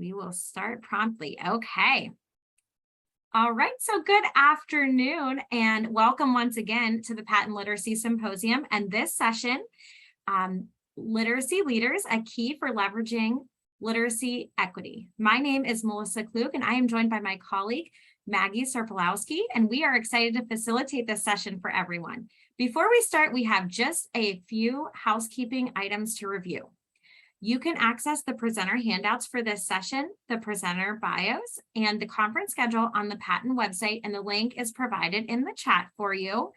We will start promptly. Okay. All right, so good afternoon and welcome once again to the Patent Literacy Symposium and this session, Literacy Leaders, a Key for Leveraging Literacy Equity. My name is Melissa Klug and I am joined by my colleague, Maggie Serpolowski, and we are excited to facilitate this session for everyone. Before we start, we have just a few housekeeping items to review. You can access the presenter handouts for this session, the presenter bios, and the conference schedule on the Patent website, and the link is provided in the chat for you.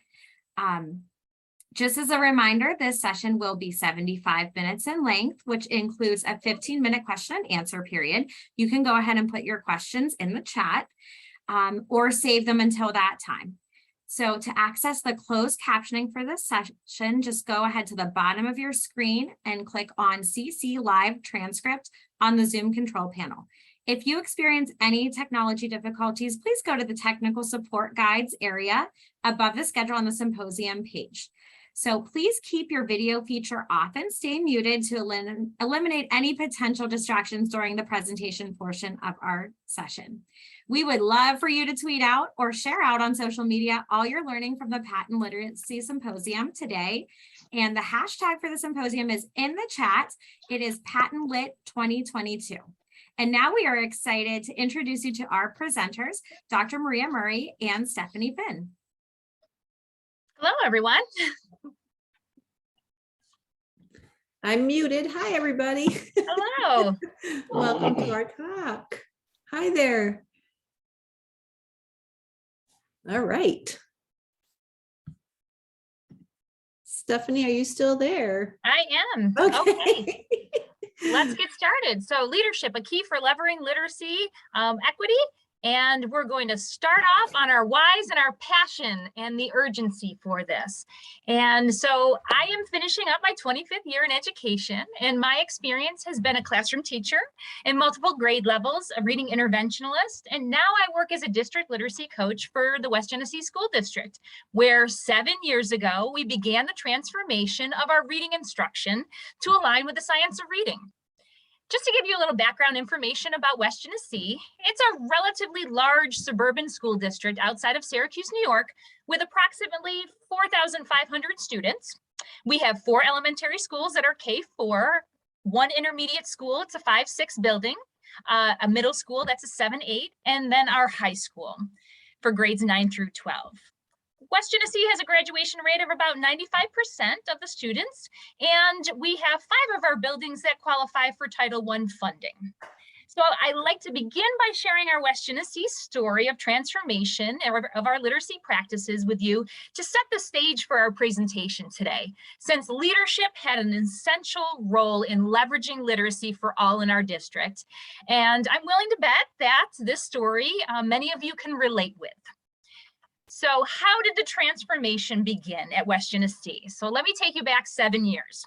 Just as a reminder, this session will be 75 minutes in length, which includes a 15-minute question and answer period. You can go ahead and put your questions in the chat or save them until that time. So to access the closed captioning for this session, just go ahead to the bottom of your screen and click on CC Live Transcript on the Zoom control panel. If you experience any technology difficulties, please go to the technical support guides area above the schedule on the symposium page. So please keep your video feature off and stay muted to eliminate any potential distractions during the presentation portion of our session. We would love for you to tweet out or share out on social media all you're learning from the Patent Literacy Symposium today. And the hashtag for the symposium is in the chat. It is PatentLit 2022. And now we are excited to introduce you to our presenters, Dr. Maria Murray and Stephanie Finn. Hello, everyone. I'm muted. Hi, everybody. Hello. Welcome to our talk. Hi there. All right. Stephanie, are you still there? I am. Okay. Let's get started. So leadership, a key for leveraging literacy equity. And we're going to start off on our whys and our passion and the urgency for this. And so I am finishing up my 25th year in education, and my experience has been a classroom teacher in multiple grade levels, a reading interventionalist, and now I work as a district literacy coach for the West Genesee School District, where 7 years ago, we began the transformation of our reading instruction to align with the science of reading. Just to give you a little background information about West Genesee, it's a relatively large suburban school district outside of Syracuse, New York, with approximately 4,500 students. We have 4 elementary schools that are K-4, 1 intermediate school, it's a 5-6 building, a middle school, that's a 7-8, and then our high school for grades 9 through 12. West Genesee has a graduation rate of about 95% of the students, and we have 5 of our buildings that qualify for Title I funding. So I'd like to begin by sharing our West Genesee story of transformation of our literacy practices with you to set the stage for our presentation today, since leadership had an essential role in leveraging literacy for all in our district. And I'm willing to bet that this story many of you can relate with. So how did the transformation begin at West Genesee? So let me take you back 7 years.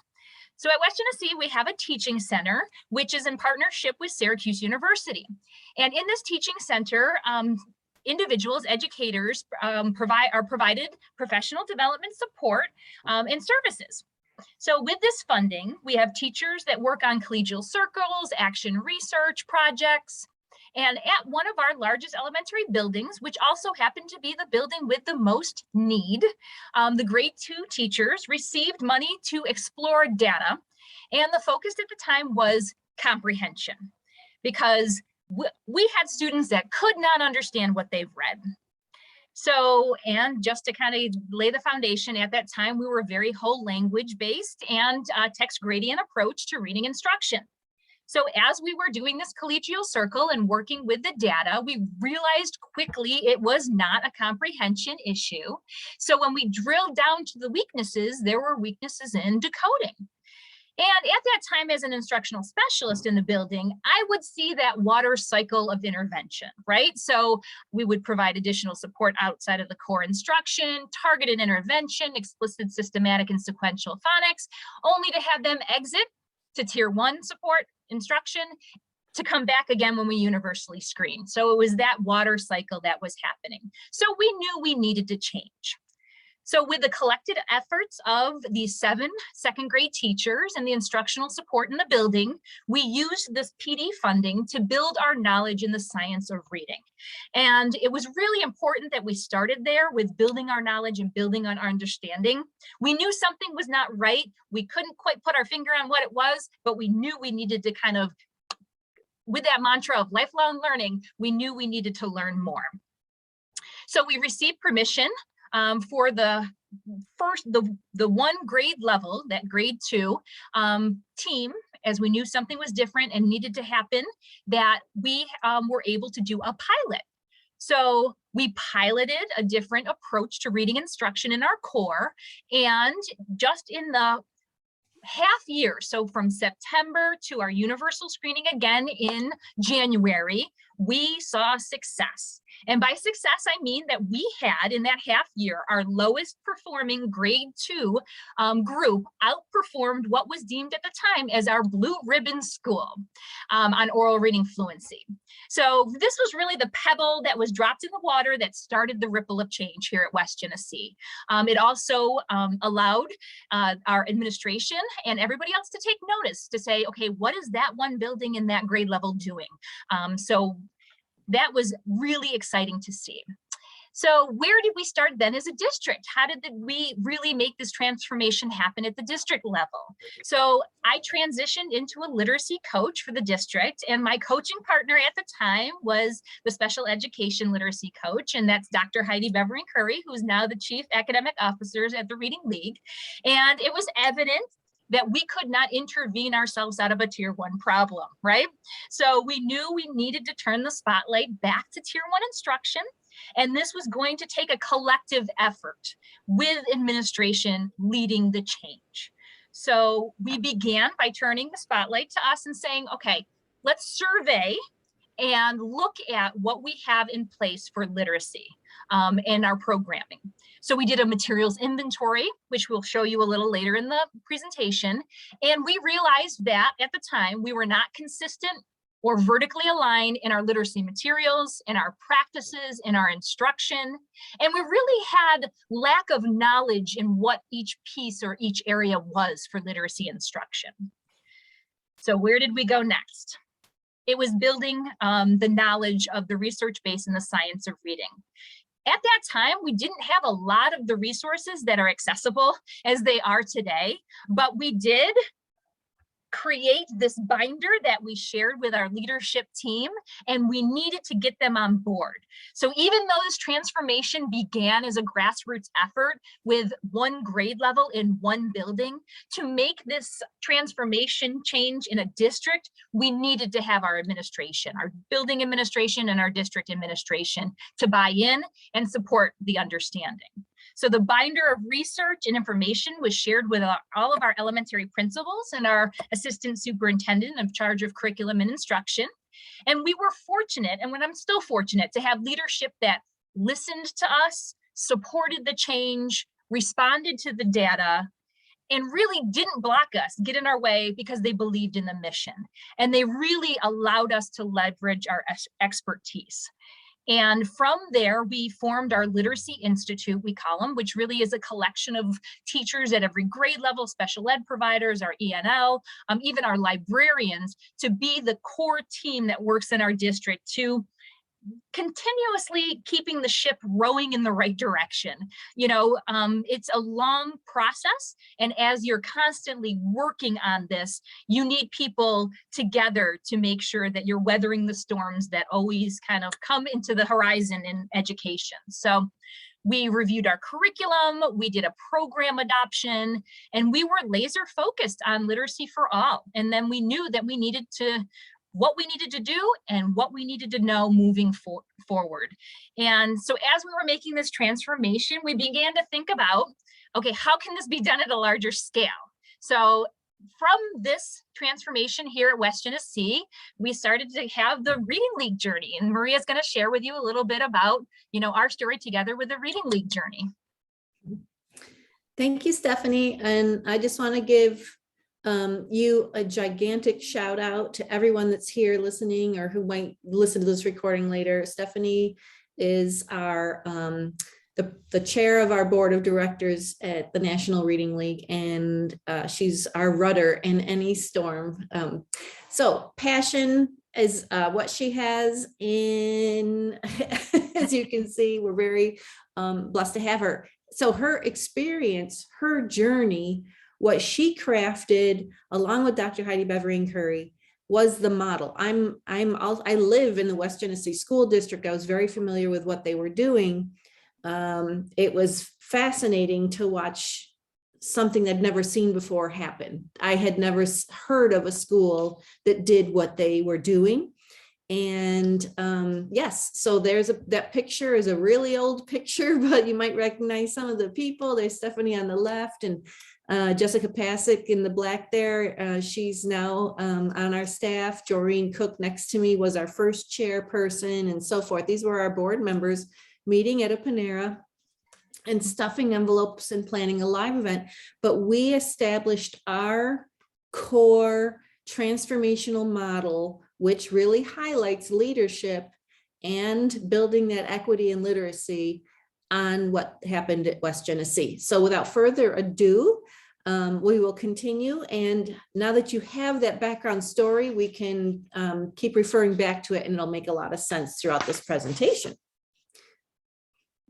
So at West Genesee, we have a teaching center, which is in partnership with Syracuse University. And in this teaching center, individuals, educators are provided professional development support and services. So with this funding, we have teachers that work on collegial circles, action research projects. And at one of our largest elementary buildings, which also happened to be the building with the most need, the grade 2 teachers received money to explore data. And the focus at the time was comprehension, because we had students that could not understand what they've read. So, and just to kind of lay the foundation, at that time, we were very whole language based and text gradient approach to reading instruction. So as we were doing this collegial circle and working with the data, we realized quickly it was not a comprehension issue. So when we drilled down to the weaknesses, there were weaknesses in decoding. And at that time, as an instructional specialist in the building, I would see that water cycle of intervention, right? So we would provide additional support outside of the core instruction, targeted intervention, explicit, systematic, and sequential phonics, only to have them exit to tier 1 support instruction to come back again when we universally screen. So it was that water cycle that was happening. So we knew we needed to change. So with the collected efforts of the 7 second grade teachers and the instructional support in the building, we used this PD funding to build our knowledge in the science of reading. And it was really important that we started there with building our knowledge and building on our understanding. We knew something was not right. We couldn't quite put our finger on what it was, but we knew we needed to kind of, with that mantra of lifelong learning, we knew we needed to learn more. So we received permission for the one grade level, that grade 2 team, as we knew something was different and needed to happen, that we were able to do a pilot. So we piloted a different approach to reading instruction in our core, and just in the half year, so from September to our universal screening again in January, we saw success. And by success, I mean that we had in that half year, our lowest performing grade 2 group outperformed what was deemed at the time as our blue ribbon school on oral reading fluency. So this was really the pebble that was dropped in the water that started the ripple of change here at West Genesee. It also allowed our administration and everybody else to take notice, to say, okay, what is that one building in that grade level doing? So that was really exciting to see. So where did we start then as a district? How did we really make this transformation happen at the district level? So I transitioned into a literacy coach for the district, and my coaching partner at the time was the special education literacy coach, and that's Dr. Heidi Bevering-Curry, who's now the Chief Academic Officer at the Reading League. And it was evident that we could not intervene ourselves out of a tier 1 problem, right? So we knew we needed to turn the spotlight back to tier 1 instruction. And this was going to take a collective effort with administration leading the change. So we began by turning the spotlight to us and saying, okay, let's survey and look at what we have in place for literacy and our programming. So we did a materials inventory, which we'll show you a little later in the presentation. And we realized that at the time we were not consistent or vertically aligned in our literacy materials, in our practices, in our instruction. And we really had lack of knowledge in what each piece or each area was for literacy instruction. So where did we go next? It was building the knowledge of the research base in the science of reading. At that time, we didn't have a lot of the resources that are accessible as they are today, but we did create this binder that we shared with our leadership team, and we needed to get them on board. So even though this transformation began as a grassroots effort with one grade level in one building, to make this transformation change in a district, we needed to have our administration, our building administration and our district administration to buy in and support the understanding. So the binder of research and information was shared with all of our elementary principals and our assistant superintendent in charge of curriculum and instruction. And we were fortunate, and I'm still fortunate, to have leadership that listened to us, supported the change, responded to the data, and really didn't block us, get in our way, because they believed in the mission. And they really allowed us to leverage our expertise. And from there, we formed our Literacy Institute, we call them, which really is a collection of teachers at every grade level, special ed providers, our ENL, even our librarians, to be the core team that works in our district to continuously keeping the ship rowing in the right direction. You know, it's a long process, and as you're constantly working on this, you need people together to make sure that you're weathering the storms that always kind of come into the horizon in education. So we reviewed our curriculum, we did a program adoption, and we were laser focused on literacy for all. And then we knew that we needed to what we needed to do and what we needed to know moving forward. And so as we were making this transformation, we began to think about, okay, how can this be done at a larger scale? So from this transformation here at West Genesee, we started to have the Reading League journey. And Maria's going to share with you a little bit about, you know, our story together with the Reading League journey. Thank you, Stephanie. And I just want to give you a gigantic shout out to everyone that's here listening or who might listen to this recording later. Stephanie is our the chair of our board of directors at the National Reading League, and she's our rudder in any storm. So passion is what she has in, as you can see, we're very blessed to have her. So her experience, her journey, what she crafted along with Dr. Heidi Bevering Curry was the model. I live in the West Genesee School District. I was very familiar with what they were doing. It was fascinating to watch something I'd never seen before happen. I had never heard of a school that did what they were doing. And yes, so that picture is a really old picture, but you might recognize some of the people. There's Stephanie on the left, and Jessica Pasick in the black there. She's now on our staff. Joreen Cook next to me was our first chairperson, and so forth. These were our board members meeting at a Panera and stuffing envelopes and planning a live event. But we established our core transformational model, which really highlights leadership and building that equity and literacy on what happened at West Genesee. So without further ado, we will continue. And now that you have that background story, we can keep referring back to it, and it'll make a lot of sense throughout this presentation.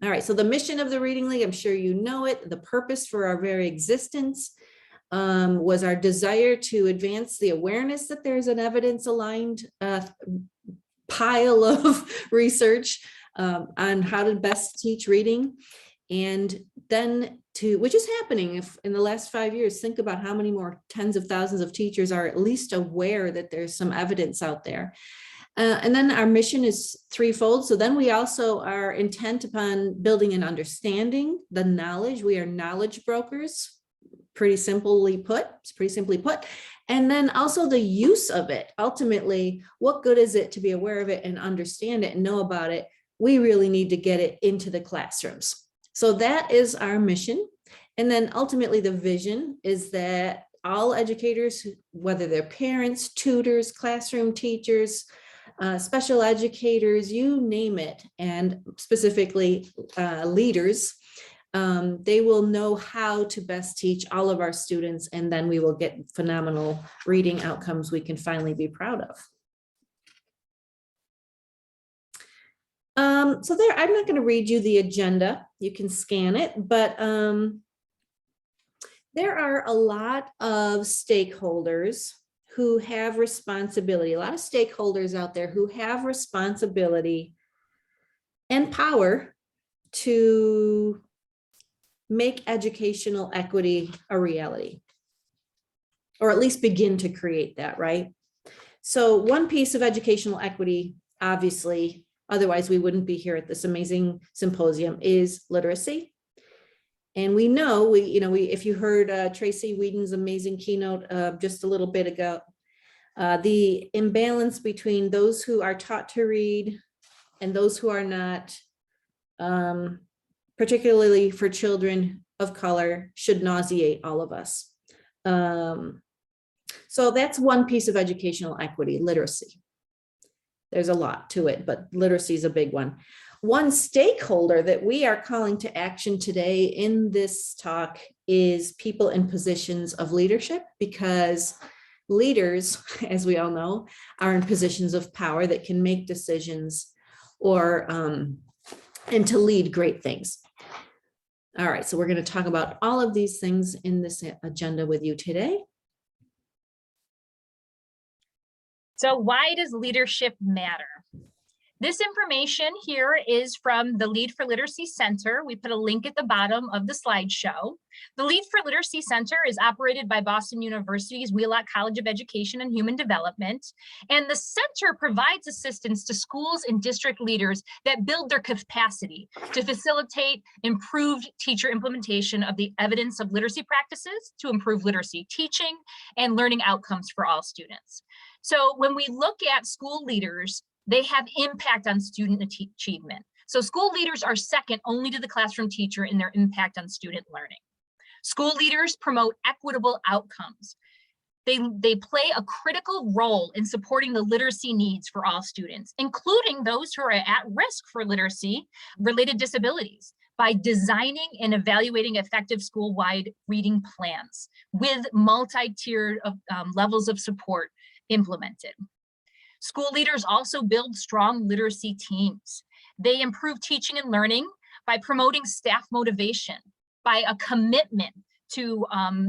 All right, so the mission of the Reading League, I'm sure you know it. The purpose for our very existence was our desire to advance the awareness that there's an evidence-aligned pile of research on how to best teach reading. And then which is happening if in the last 5 years, think about how many more tens of thousands of teachers are at least aware that there's some evidence out there. And then our mission is threefold. So then we also are intent upon building and understanding the knowledge. We are knowledge brokers, pretty simply put. And then also the use of it. Ultimately, what good is it to be aware of it and understand it and know about it? We really need to get it into the classrooms. So that is our mission. And then ultimately the vision is that all educators, whether they're parents, tutors, classroom teachers, special educators, you name it, and specifically leaders, they will know how to best teach all of our students, and then we will get phenomenal reading outcomes we can finally be proud of. So there, I'm not going to read you the agenda. You can scan it, but there are a lot of stakeholders who have responsibility, a lot of stakeholders out there who have responsibility and power to make educational equity a reality, or at least begin to create that, right? So one piece of educational equity, obviously, otherwise we wouldn't be here at this amazing symposium, is literacy. And we know, if you heard Tracy Whedon's amazing keynote just a little bit ago, the imbalance between those who are taught to read and those who are not, particularly for children of color, should nauseate all of us. So that's one piece of educational equity, literacy. There's a lot to it, but literacy is a big one. One stakeholder that we are calling to action today in this talk is people in positions of leadership, because leaders, as we all know, are in positions of power that can make decisions or and to lead great things. All right, so we're going to talk about all of these things in this agenda with you today. So why does leadership matter? This information here is from the Lead for Literacy Center. We put a link at the bottom of the slideshow. The Lead for Literacy Center is operated by Boston University's Wheelock College of Education and Human Development. And the center provides assistance to schools and district leaders that build their capacity to facilitate improved teacher implementation of the evidence of literacy practices to improve literacy teaching and learning outcomes for all students. So when we look at school leaders, they have impact on student achievement. So school leaders are second only to the classroom teacher in their impact on student learning. School leaders promote equitable outcomes. They play a critical role in supporting the literacy needs for all students, including those who are at risk for literacy-related disabilities. by designing and evaluating effective school-wide reading plans with multi-tiered levels of support implemented. School leaders also build strong literacy teams. They improve teaching and learning by promoting staff motivation, by a commitment to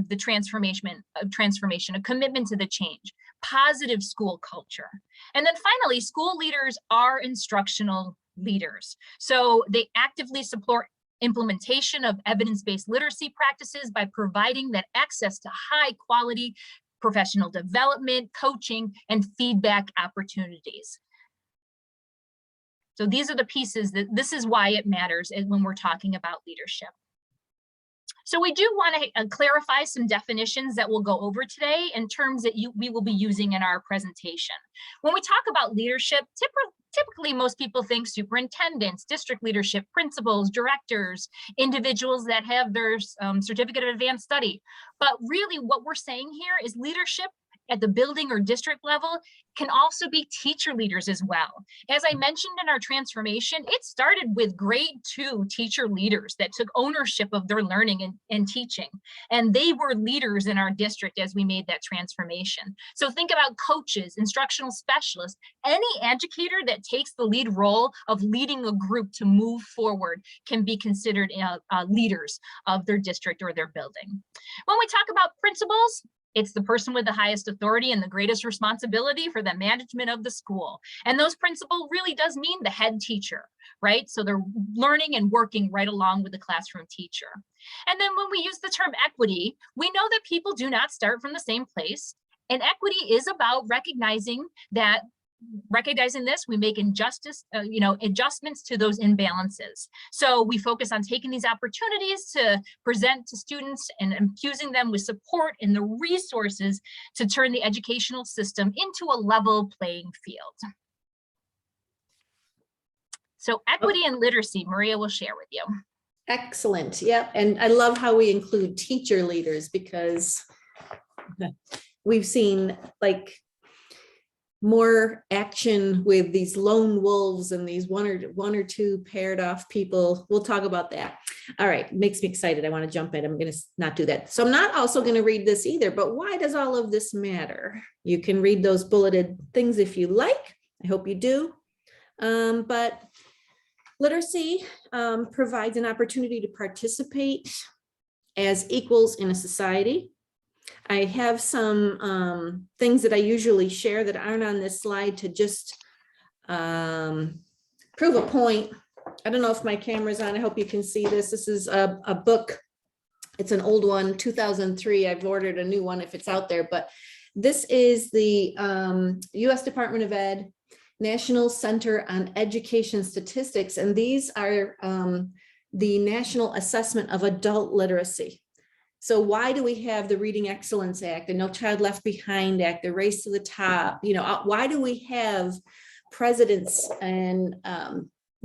the transformation, a commitment to the change, positive school culture. And then finally, school leaders are instructional leaders. So they actively support implementation of evidence-based literacy practices by providing that access to high quality professional development, coaching, and feedback opportunities. So these are the pieces that this is why it matters when we're talking about leadership. So we do want to clarify some definitions that we'll go over today in terms that we will be using in our presentation. When we talk about leadership, typically most people think superintendents, district leadership, principals, directors, individuals that have their certificate of advanced study. But really what we're saying here is leadership at the building or district level can also be teacher leaders as well. As I mentioned in our transformation, it started with grade 2 teacher leaders that took ownership of their learning and teaching. And they were leaders in our district as we made that transformation. So think about coaches, instructional specialists, any educator that takes the lead role of leading a group to move forward can be considered leaders of their district or their building. When we talk about principals, it's the person with the highest authority and the greatest responsibility for the management of the school. And those principal really does mean the head teacher, right? So they're learning and working right along with the classroom teacher. And then when we use the term equity, we know that people do not start from the same place. And equity is about recognizing this, we make adjustments to those imbalances. So we focus on taking these opportunities to present to students and infusing them with support and the resources to turn the educational system into a level playing field. So equity and literacy, Maria will share with you. Excellent. Yep. And I love how we include teacher leaders, because we've seen like more action with these lone wolves and these one or two paired off people. We'll talk about that. All right, makes me excited. I want to jump in. I'm going to not do that. So I'm not also going to read this either, but why does all of this matter? You can read those bulleted things if you like. I hope you do. But literacy provides an opportunity to participate as equals in a society. I have some things that I usually share that aren't on this slide to just prove a point. I don't know if my camera's on. I hope you can see this. This is a book. It's an old one, 2003. I've ordered a new one if it's out there, but this is the U.S. Department of Ed National Center on Education Statistics, and these are the National Assessment of Adult Literacy. So why do we have the Reading Excellence Act, the No Child Left Behind Act, the Race to the Top? You know, why do we have presidents and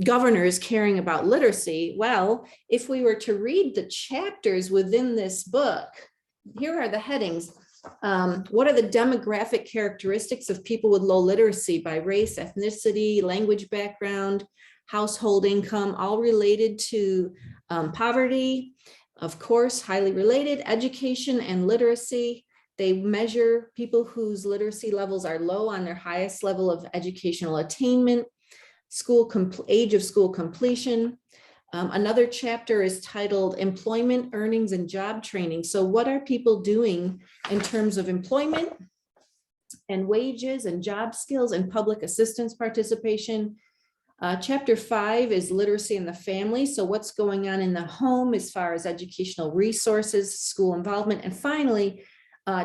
governors caring about literacy? Well, if we were to read the chapters within this book, here are the headings. What are the demographic characteristics of people with low literacy by race, ethnicity, language background, household income, all related to poverty? Of course, highly related, education and literacy. They measure people whose literacy levels are low on their highest level of educational attainment, age of school completion. Another chapter is titled Employment, Earnings, and Job Training. So what are people doing in terms of employment and wages and job skills and public assistance participation? Chapter 5 is literacy in the family. So what's going on in the home as far as educational resources, school involvement. And finally,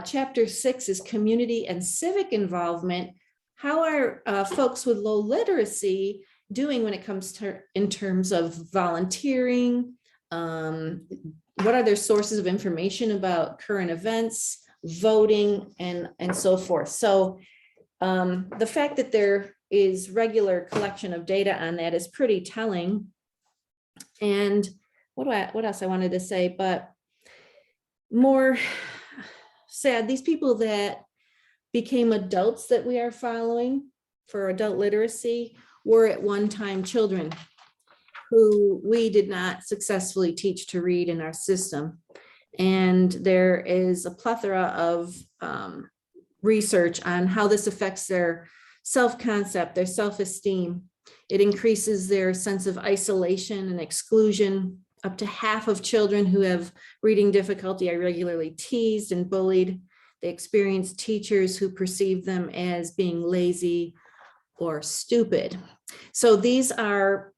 chapter 6 is community and civic involvement. How are folks with low literacy doing when it comes to in terms of volunteering? What are their sources of information about current events, voting, and so forth? So the fact that there is regular collection of data on that is pretty telling. And what else I wanted to say, but more sad, these people that became adults that we are following for adult literacy were at one time children. who we did not successfully teach to read in our system. And there is a plethora of research on how this affects their self-concept, their self-esteem. It increases their sense of isolation and exclusion. Up to half of children who have reading difficulty are regularly teased and bullied. They experience teachers who perceive them as being lazy or stupid. So these are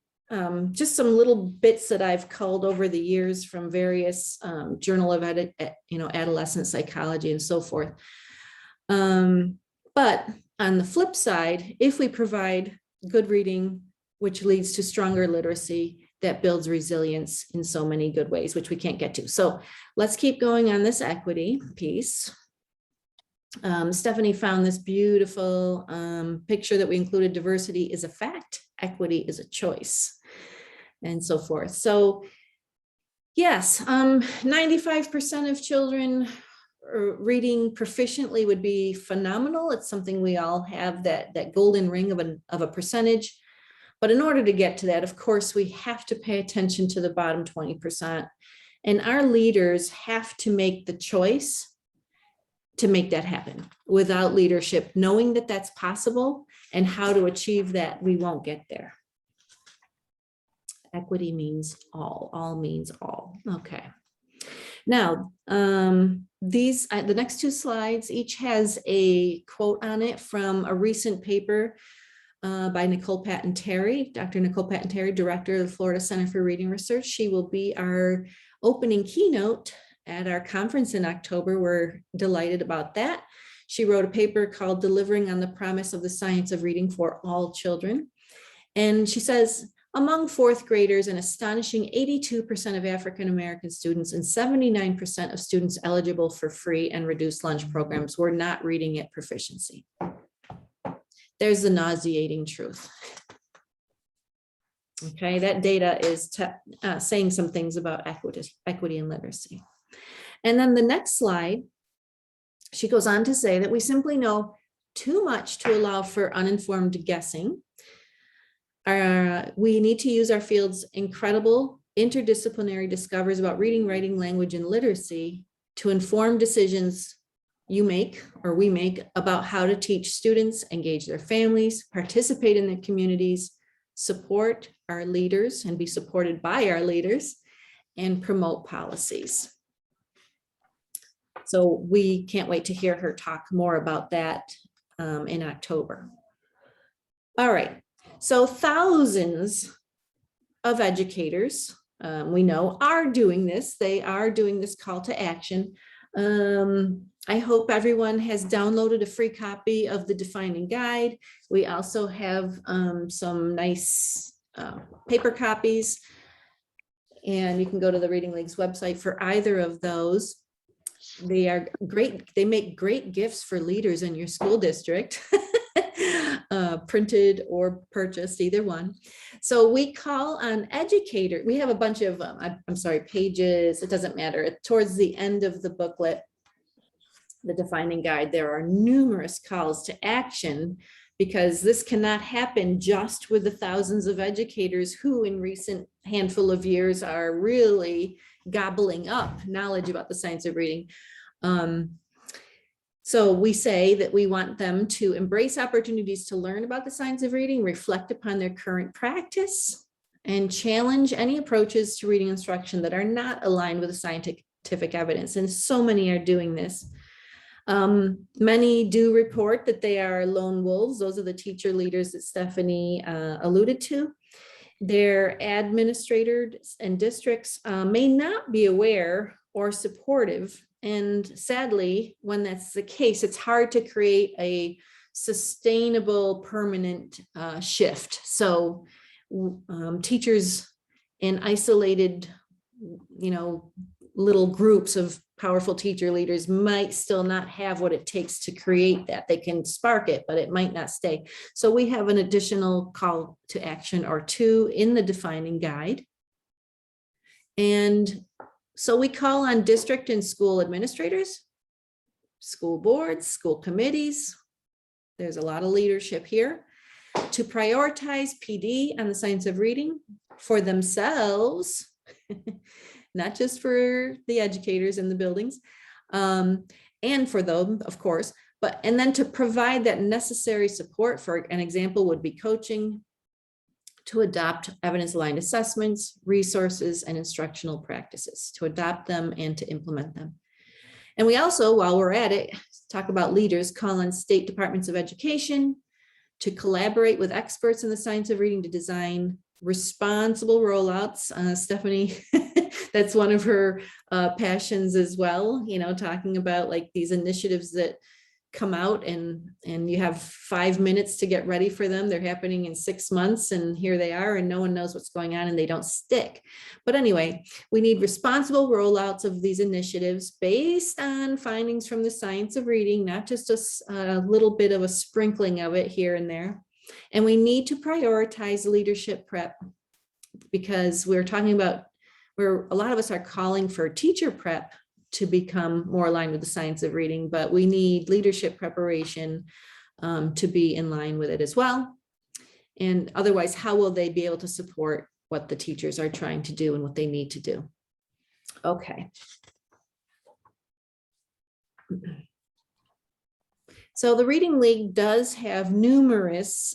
just some little bits that I've culled over the years from various Journal of Adolescent Psychology and so forth. But on the flip side, if we provide good reading, which leads to stronger literacy, that builds resilience in so many good ways, which we can't get to. So let's keep going on this equity piece. Stephanie found this beautiful picture that we included. Diversity is a fact, equity is a choice, and so forth. So yes, 95% of children reading proficiently would be phenomenal. It's something we all have, that golden ring of a percentage. But in order to get to that, of course, we have to pay attention to the bottom 20%. And our leaders have to make the choice to make that happen. Without leadership, knowing that that's possible and how to achieve that, we won't get there. Equity means all means all. Okay. Now, the next two slides each has a quote on it from a recent paper by Nicole Patton-Terry, Dr. Nicole Patton-Terry, Director of the Florida Center for Reading Research. She will be our opening keynote at our conference in October. We're delighted about that. She wrote a paper called Delivering on the Promise of the Science of Reading for All Children. And she says, among fourth graders, an astonishing 82% of African-American students and 79% of students eligible for free and reduced lunch programs were not reading at proficiency. There's the nauseating truth. Okay, that data is saying some things about equity and literacy. And then the next slide, she goes on to say that we simply know too much to allow for uninformed guessing. We need to use our field's incredible interdisciplinary discoveries about reading, writing, language, and literacy to inform decisions you make or we make about how to teach students, engage their families, participate in their communities, support our leaders and be supported by our leaders, and promote policies. So we can't wait to hear her talk more about that in October. All right, so thousands of educators, we know, are doing this. They are doing this call to action. I hope everyone has downloaded a free copy of the Defining Guide. We also have some nice paper copies, and you can go to the Reading League's website for either of those. They are great. They make great gifts for leaders in your school district, printed or purchased, either one. So we call on educators. We have a bunch of, pages. It doesn't matter. Towards the end of the booklet, the Defining Guide, there are numerous calls to action, because this cannot happen just with the thousands of educators who in recent handful of years are really gobbling up knowledge about the science of reading. So we say that we want them to embrace opportunities to learn about the science of reading, reflect upon their current practice, and challenge any approaches to reading instruction that are not aligned with the scientific evidence. And so many are doing this. Many do report that they are lone wolves. Those are the teacher leaders that Stephanie alluded to. Their administrators and districts may not be aware or supportive. And sadly, when that's the case, it's hard to create a sustainable, permanent shift. So teachers in isolated, little groups of powerful teacher leaders might still not have what it takes to create that. They can spark it, but it might not stay. So we have an additional call to action or two in the Defining Guide. And so we call on district and school administrators, school boards, school committees. There's a lot of leadership here to prioritize PD on the science of reading for themselves, not just for the educators in the buildings, and for them, of course, and then to provide that necessary support. For an example would be coaching, to adopt evidence-aligned assessments, resources, and instructional practices, to adopt them and to implement them. And we also, while we're at it, talk about leaders, call on state departments of education to collaborate with experts in the science of reading to design responsible rollouts. Stephanie, that's one of her passions as well, talking about like these initiatives that come out and you have 5 minutes to get ready for them. They're happening in 6 months and here they are and no one knows what's going on and they don't stick. But anyway, we need responsible rollouts of these initiatives based on findings from the science of reading, not just a little bit of a sprinkling of it here and there. And we need to prioritize leadership prep, because we're talking about where a lot of us are calling for teacher prep to become more aligned with the science of reading, but we need leadership preparation to be in line with it as well. And otherwise, how will they be able to support what the teachers are trying to do and what they need to do? Okay. So the Reading League does have numerous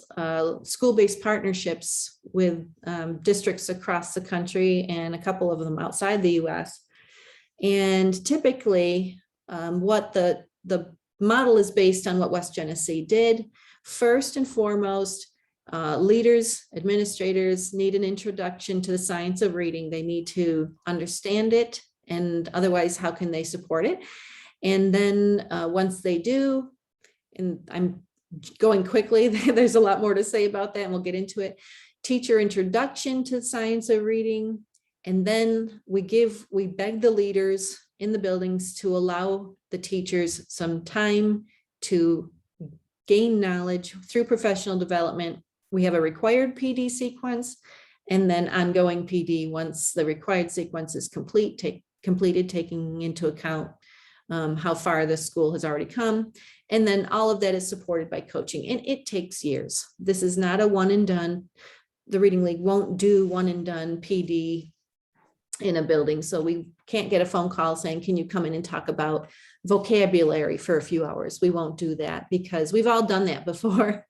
school-based partnerships with districts across the country and a couple of them outside the US. And typically what the model is based on what West Genesee did. First and foremost, leaders, administrators need an introduction to the science of reading. They need to understand it, and otherwise, how can they support it? And then once they do, and I'm going quickly, there's a lot more to say about that and we'll get into it. Teacher introduction to the science of reading. And then we beg the leaders in the buildings to allow the teachers some time to gain knowledge through professional development. We have a required PD sequence and then ongoing PD once the required sequence is completed, taking into account how far the school has already come. And then all of that is supported by coaching, and it takes years. This is not a one and done. The Reading League won't do one and done PD in a building. So we can't get a phone call saying, can you come in and talk about vocabulary for a few hours? We won't do that because we've all done that before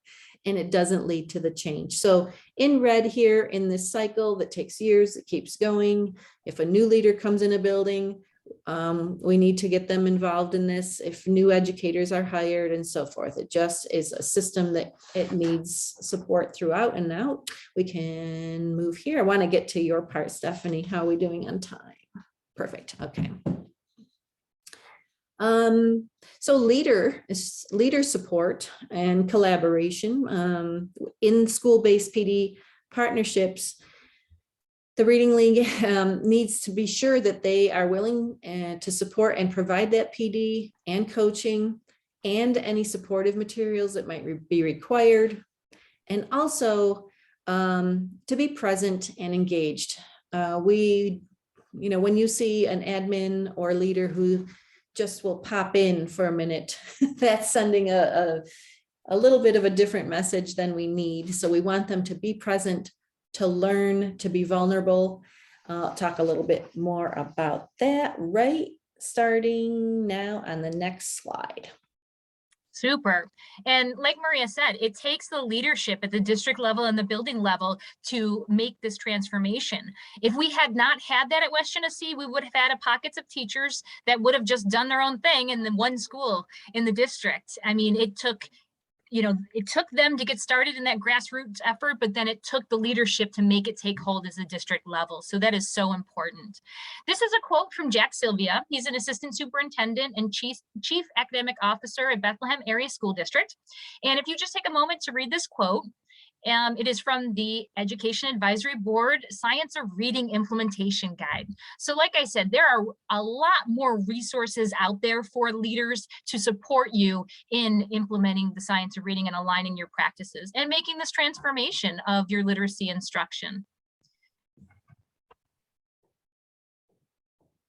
and it doesn't lead to the change. So in red here in this cycle that takes years, it keeps going. If a new leader comes in a building, we need to get them involved in this. If new educators are hired and so forth, it just is a system that it needs support throughout. And now we can move here. I want to get to your part, Stephanie. How are we doing on time? Perfect. Okay. So leader support and collaboration in school-based PD partnerships. The Reading League needs to be sure that they are willing to support and provide that PD and coaching and any supportive materials that might be required. And also to be present and engaged. When you see an admin or leader who just will pop in for a minute, that's sending a little bit of a different message than we need. So we want them to be present, to learn, to be vulnerable. I'll talk a little bit more about that starting now on the next slide. Super. And like Maria said, it takes the leadership at the district level and the building level to make this transformation. If we had not had that at West Genesee, we would have had pockets of teachers that would have just done their own thing in the one school in the district. I mean, it took them to get started in that grassroots effort, but then it took the leadership to make it take hold as a district level. So that is so important. This is a quote from Jack Sylvia. He's an assistant superintendent and chief academic officer at Bethlehem Area School District. And if you just take a moment to read this quote, it is from the Education Advisory Board Science of Reading Implementation Guide. So like I said, there are a lot more resources out there for leaders to support you in implementing the science of reading and aligning your practices and making this transformation of your literacy instruction.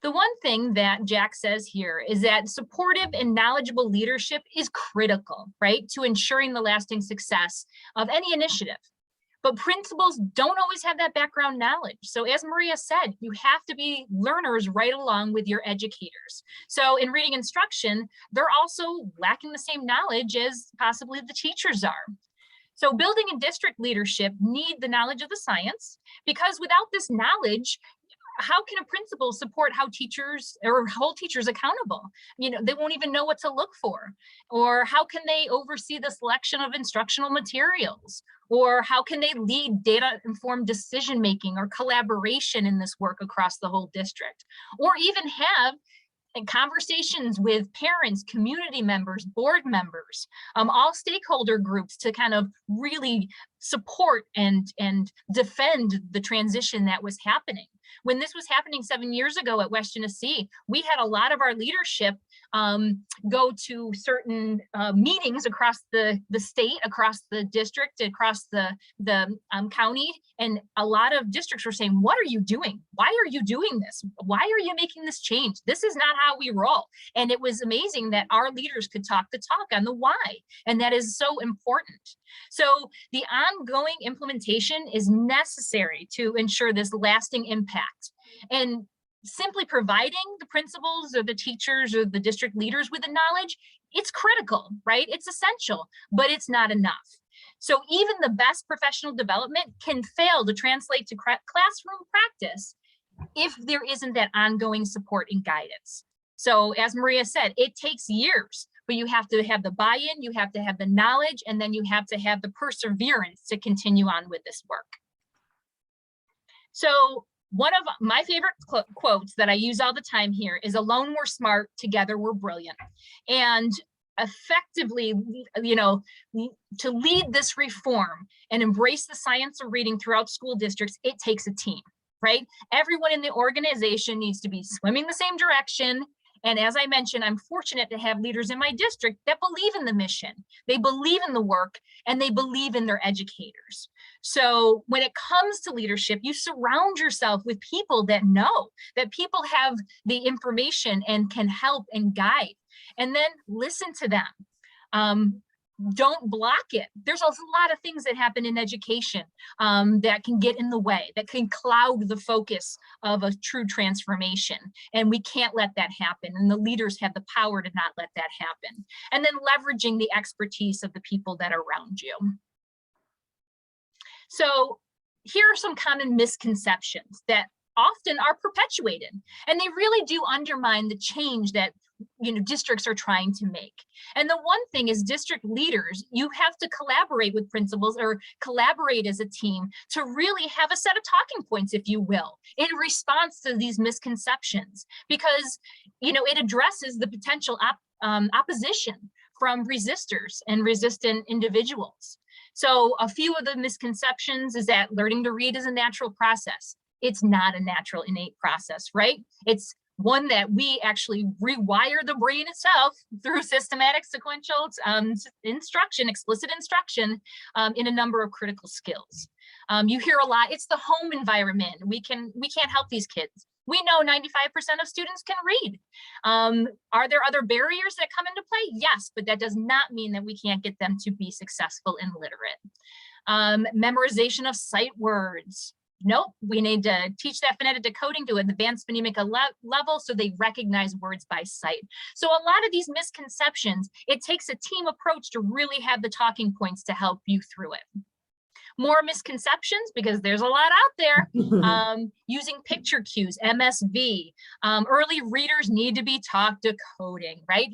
The one thing that Jack says here is that supportive and knowledgeable leadership is critical, right, to ensuring the lasting success of any initiative. But principals don't always have that background knowledge. So as Maria said, you have to be learners right along with your educators. So in reading instruction, they're also lacking the same knowledge as possibly the teachers are. So building and district leadership need the knowledge of the science, because without this knowledge, how can a principal support how teachers or hold teachers accountable? You know, they won't even know what to look for. Or how can they oversee the selection of instructional materials? Or how can they lead data-informed decision-making or collaboration in this work across the whole district? Or even have conversations with parents, community members, board members, all stakeholder groups to kind of really support and defend the transition that was happening. When this was happening 7 years ago at West Genesee, we had a lot of our leadership go to certain meetings across the state, across the district, across the county, and a lot of districts were saying, what are you doing? Why are you doing this? Why are you making this change? This is not how we roll. And it was amazing that our leaders could talk the talk on the why, and that is so important. So the ongoing implementation is necessary to ensure this lasting impact. And simply providing the principals or the teachers or the district leaders with the knowledge, it's critical, right? It's essential, but it's not enough. So even the best professional development can fail to translate to classroom practice if there isn't that ongoing support and guidance. So as Maria said, it takes years, but you have to have the buy-in, you have to have the knowledge, and then you have to have the perseverance to continue on with this work. So one of my favorite quotes that I use all the time here is, alone we're smart, together we're brilliant. And effectively, you know, to lead this reform and embrace the science of reading throughout school districts, it takes a team, right? Everyone in the organization needs to be swimming the same direction. And as I mentioned, I'm fortunate to have leaders in my district that believe in the mission, they believe in the work, and they believe in their educators. So when it comes to leadership, you surround yourself with people that know, that people have the information and can help and guide, and then listen to them. Don't block it. There's a lot of things that happen in education that can get in the way, that can cloud the focus of a true transformation. And we can't let that happen. And the leaders have the power to not let that happen. And then leveraging the expertise of the people that are around you. So here are some common misconceptions that often are perpetuated, and they really do undermine the change that districts are trying to make. And the one thing is, district leaders, you have to collaborate with principals or collaborate as a team to really have a set of talking points, if you will, in response to these misconceptions, because it addresses the potential opposition from resistors and resistant individuals. So a few of the misconceptions is that learning to read is a natural process. It's not a natural innate process, right? It's one that we actually rewire the brain itself through systematic sequential instruction, explicit instruction in a number of critical skills. You hear a lot, it's the home environment. We can't help these kids. We know 95% of students can read. Are there other barriers that come into play? Yes, but that does not mean that we can't get them to be successful and literate. Memorization of sight words. Nope, we need to teach that phonetic decoding to an advanced phonemic level so they recognize words by sight. So a lot of these misconceptions, it takes a team approach to really have the talking points to help you through it. More misconceptions, because there's a lot out there. Using picture cues, MSV. Early readers need to be taught decoding, right?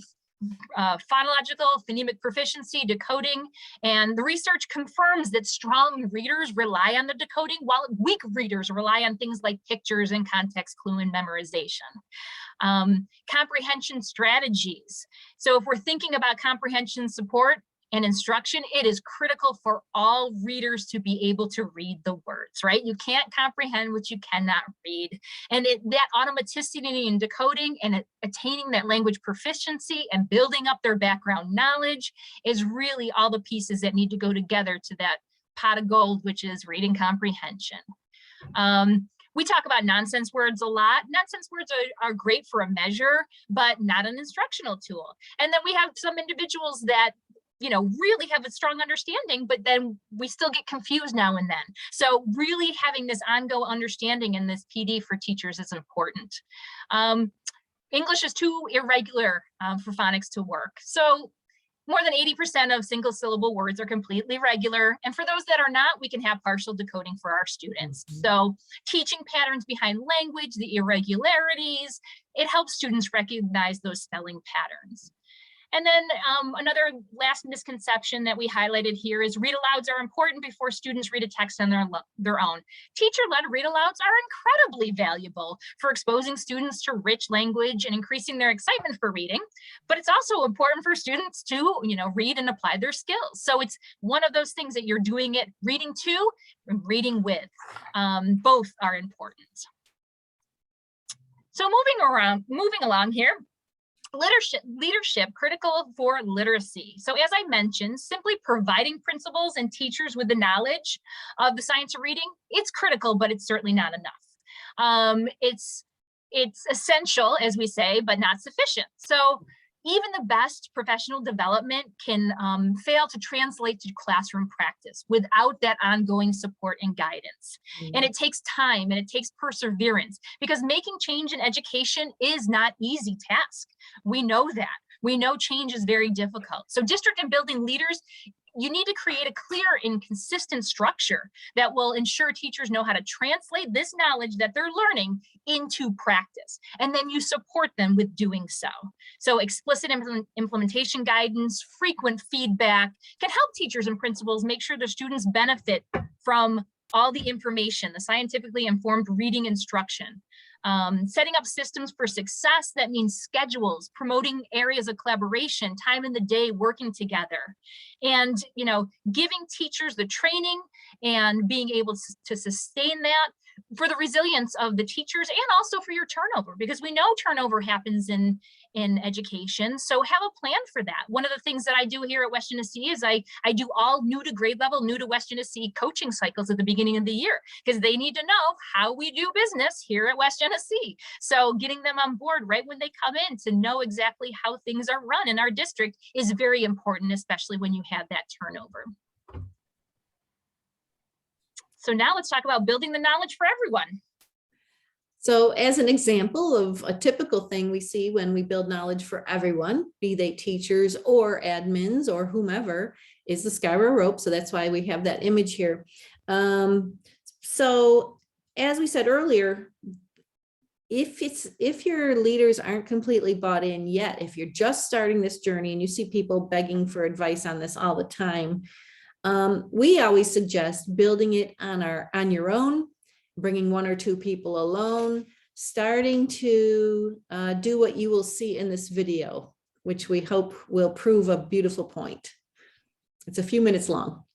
Phonological, phonemic proficiency, decoding, and the research confirms that strong readers rely on the decoding, while weak readers rely on things like pictures and context clue and memorization. Comprehension strategies. So if we're thinking about comprehension support and instruction, it is critical for all readers to be able to read the words, right? You can't comprehend what you cannot read. And that automaticity in decoding and attaining that language proficiency and building up their background knowledge is really all the pieces that need to go together to that pot of gold, which is reading comprehension. We talk about nonsense words a lot. Nonsense words are great for a measure, but not an instructional tool. And then we have some individuals that really have a strong understanding, but then we still get confused now and then. So really having this ongoing understanding in this PD for teachers is important. English is too irregular for phonics to work. So more than 80% of single syllable words are completely regular. And for those that are not, we can have partial decoding for our students. So teaching patterns behind language, the irregularities, it helps students recognize those spelling patterns. And then another last misconception that we highlighted here is read alouds are important before students read a text on their own. Teacher-led read alouds are incredibly valuable for exposing students to rich language and increasing their excitement for reading, but it's also important for students to, read and apply their skills. So it's one of those things that you're doing it reading to and reading with. Both are important. So moving along here, leadership critical for literacy. So as I mentioned, simply providing principals and teachers with the knowledge of the science of reading, it's critical, but it's certainly not enough. It's essential, as we say, but not sufficient. So even the best professional development can fail to translate to classroom practice without that ongoing support and guidance. And it takes time and it takes perseverance, because making change in education is not an easy task. We know that. We know change is very difficult. So district and building leaders, you need to create a clear and consistent structure that will ensure teachers know how to translate this knowledge that they're learning into practice. And then you support them with doing so. So explicit implementation guidance, frequent feedback can help teachers and principals make sure their students benefit from all the information, the scientifically informed reading instruction. Setting up systems for success, that means schedules, promoting areas of collaboration, time in the day, working together, and giving teachers the training and being able to sustain that for the resilience of the teachers and also for your turnover, because we know turnover happens in education. So have a plan for that. One of the things that I do here at West Genesee is I do all new to grade level, new to West Genesee coaching cycles at the beginning of the year, because they need to know how we do business here at West Genesee. So getting them on board right when they come in to know exactly how things are run in our district is very important, especially when you have that turnover. So now let's talk about building the knowledge for everyone. So as an example of a typical thing we see when we build knowledge for everyone, be they teachers or admins or whomever, is the spiral rope. So that's why we have that image here. So as we said earlier, if your leaders aren't completely bought in yet, if you're just starting this journey and you see people begging for advice on this all the time, we always suggest building it on your own, bringing one or two people alone, starting to do what you will see in this video, which we hope will prove a beautiful point. It's a few minutes long.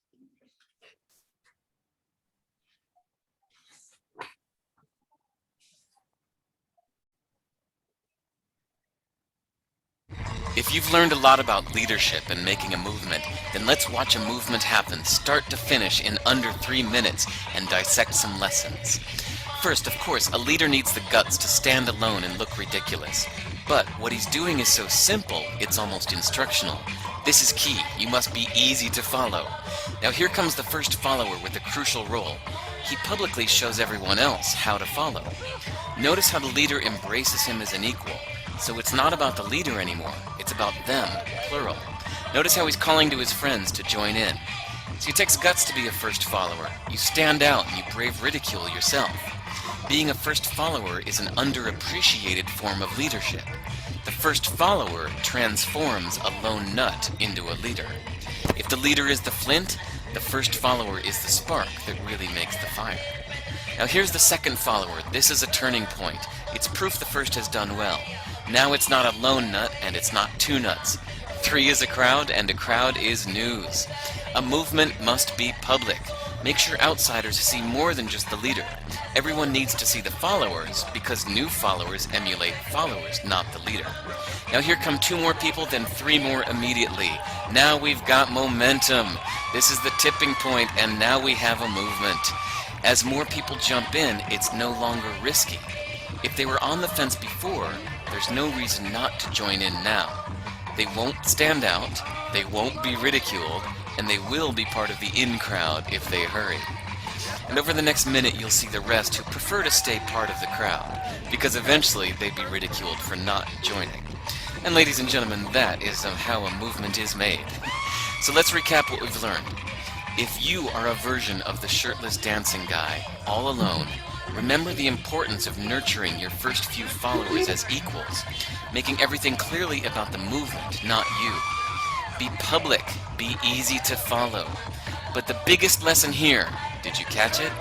If you've learned a lot about leadership and making a movement, then let's watch a movement happen start to finish in under 3 minutes and dissect some lessons. First, of course, a leader needs the guts to stand alone and look ridiculous. But what he's doing is so simple, it's almost instructional. This is key. You must be easy to follow. Now here comes the first follower with a crucial role. He publicly shows everyone else how to follow. Notice how the leader embraces him as an equal. So it's not about the leader anymore, it's about them, plural. Notice how he's calling to his friends to join in. So it takes guts to be a first follower. You stand out and you brave ridicule yourself. Being a first follower is an underappreciated form of leadership. The first follower transforms a lone nut into a leader. If the leader is the flint, the first follower is the spark that really makes the fire. Now here's the second follower. This is a turning point. It's proof the first has done well. Now it's not a lone nut and it's not two nuts. 3 is a crowd and a crowd is news. A movement must be public. Make sure outsiders see more than just the leader. Everyone needs to see the followers because new followers emulate followers, not the leader. Now here come 2 more people, then 3 more immediately. Now we've got momentum. This is the tipping point and now we have a movement. As more people jump in, it's no longer risky. If they were on the fence before, there's no reason not to join in now. They won't stand out, they won't be ridiculed, and they will be part of the in crowd if they hurry. And over the next minute, you'll see the rest who prefer to stay part of the crowd, because eventually they'd be ridiculed for not joining. And ladies and gentlemen, that is how a movement is made. So let's recap what we've learned. If you are a version of the shirtless dancing guy, all alone, remember the importance of nurturing your first few followers as equals, making everything clearly about the movement, not you. Be public, be easy to follow. But the biggest lesson here, did you catch it?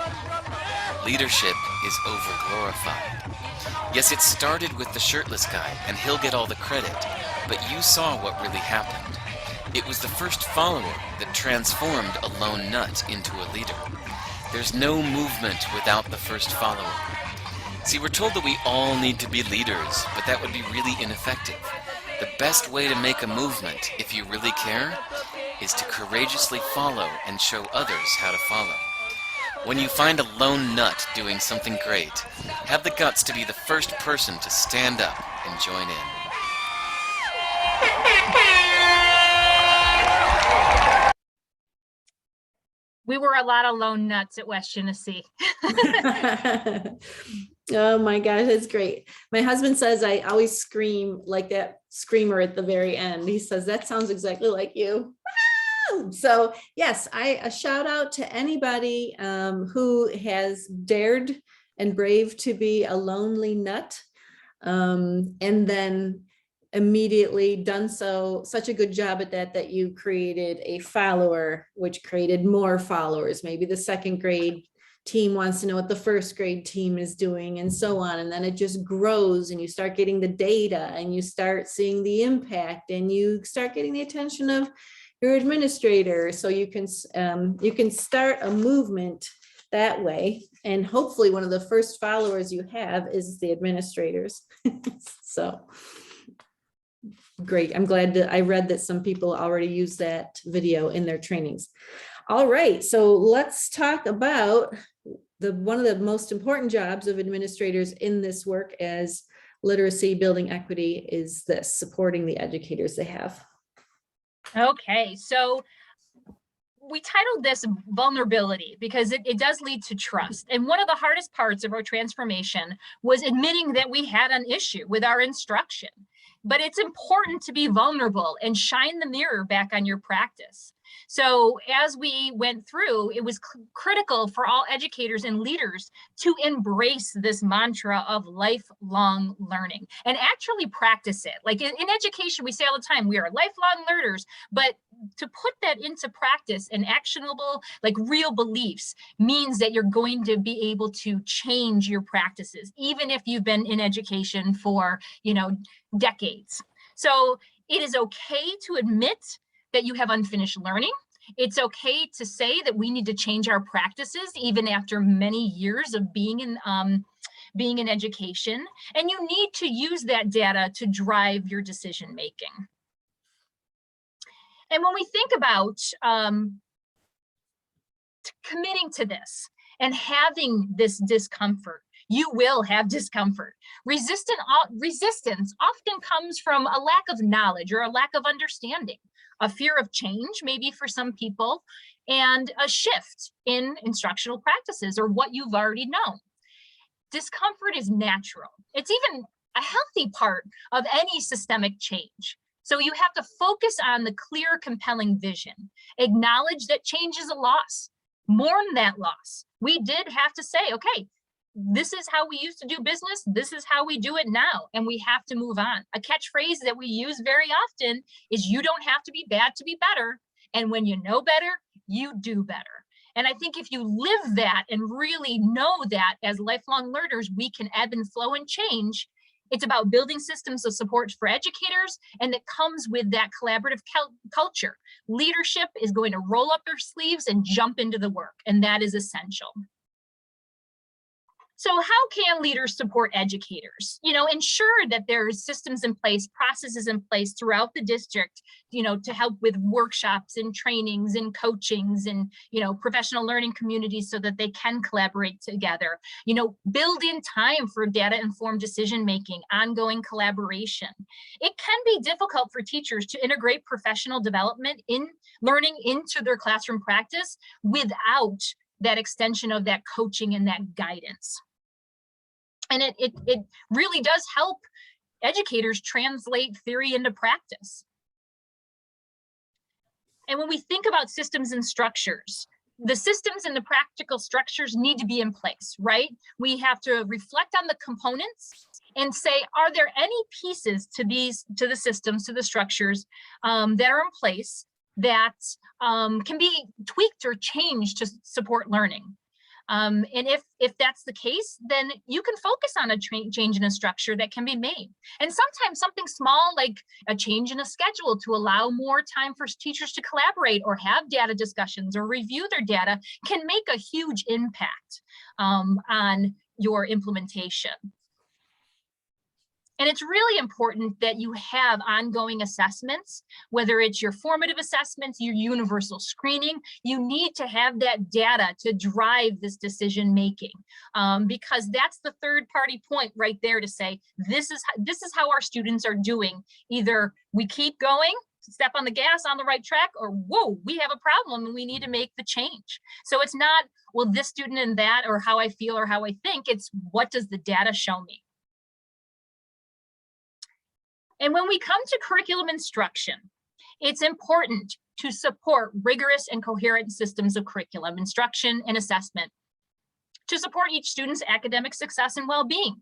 Leadership is overglorified. Yes, it started with the shirtless guy, and he'll get all the credit, but you saw what really happened. It was the first follower that transformed a lone nut into a leader. There's no movement without the first follower. See, we're told that we all need to be leaders, but that would be really ineffective. The best way to make a movement, if you really care, is to courageously follow and show others how to follow. When you find a lone nut doing something great, have the guts to be the first person to stand up and join in. We were a lot of lone nuts at West Genesee. Oh my gosh, that's great. My husband says I always scream like that screamer at the very end. He says, that sounds exactly like you. So yes, a shout out to anybody who has dared and brave to be a lonely nut, and then immediately done such a good job at that you created a follower, which created more followers. Maybe the second grade team wants to know what the first grade team is doing, and so on. And then it just grows, and you start getting the data, and you start seeing the impact, and you start getting the attention of your administrator. So you can start a movement that way. And hopefully one of the first followers you have is the administrators. So great. I'm glad that I read that some people already use that video in their trainings. All right, so let's talk about one of the most important jobs of administrators in this work as literacy building equity is this, supporting the educators they have. Okay, so we titled this vulnerability because it does lead to trust. And one of the hardest parts of our transformation was admitting that we had an issue with our instruction. But it's important to be vulnerable and shine the mirror back on your practice. So as we went through, it was critical for all educators and leaders to embrace this mantra of lifelong learning and actually practice it. Like in education, we say all the time, we are lifelong learners, but to put that into practice and actionable, like real beliefs, means that you're going to be able to change your practices, even if you've been in education for, decades. So it is okay to admit that you have unfinished learning. It's okay to say that we need to change our practices even after many years of being in education. And you need to use that data to drive your decision making. And when we think about committing to this and having this discomfort, you will have discomfort. Resistance often comes from a lack of knowledge or a lack of understanding, a fear of change, maybe for some people, and a shift in instructional practices or what you've already known. Discomfort is natural. It's even a healthy part of any systemic change. So you have to focus on the clear, compelling vision. Acknowledge that change is a loss. Mourn that loss. We did have to say, okay, this is how we used to do business. This is how we do it now. And we have to move on. A catchphrase that we use very often is you don't have to be bad to be better. And when you know better, you do better. And I think if you live that and really know that as lifelong learners, we can ebb and flow and change. It's about building systems of support for educators, and that comes with that collaborative culture. Leadership is going to roll up their sleeves and jump into the work, and that is essential. So how can leaders support educators? Ensure that there's systems in place, processes in place throughout the district, to help with workshops and trainings and coachings and, professional learning communities so that they can collaborate together. Build in time for data-informed decision-making, ongoing collaboration. It can be difficult for teachers to integrate professional development in learning into their classroom practice without that extension of that coaching and that guidance. And it really does help educators translate theory into practice. And when we think about systems and structures, the systems and the practical structures need to be in place, right? We have to reflect on the components and say, are there any pieces to the systems, to the structures that are in place that can be tweaked or changed to support learning? And if that's the case, then you can focus on a change in a structure that can be made. And sometimes something small like a change in a schedule to allow more time for teachers to collaborate or have data discussions or review their data can make a huge impact on your implementation. And it's really important that you have ongoing assessments, whether it's your formative assessments, your universal screening. You need to have that data to drive this decision making, because that's the third party point right there to say, this is how our students are doing. Either we keep going, step on the gas on the right track, or whoa, we have a problem and we need to make the change. So it's not, well, this student and that, or how I feel or how I think. It's what does the data show me? And when we come to curriculum instruction, it's important to support rigorous and coherent systems of curriculum instruction and assessment to support each student's academic success and well-being.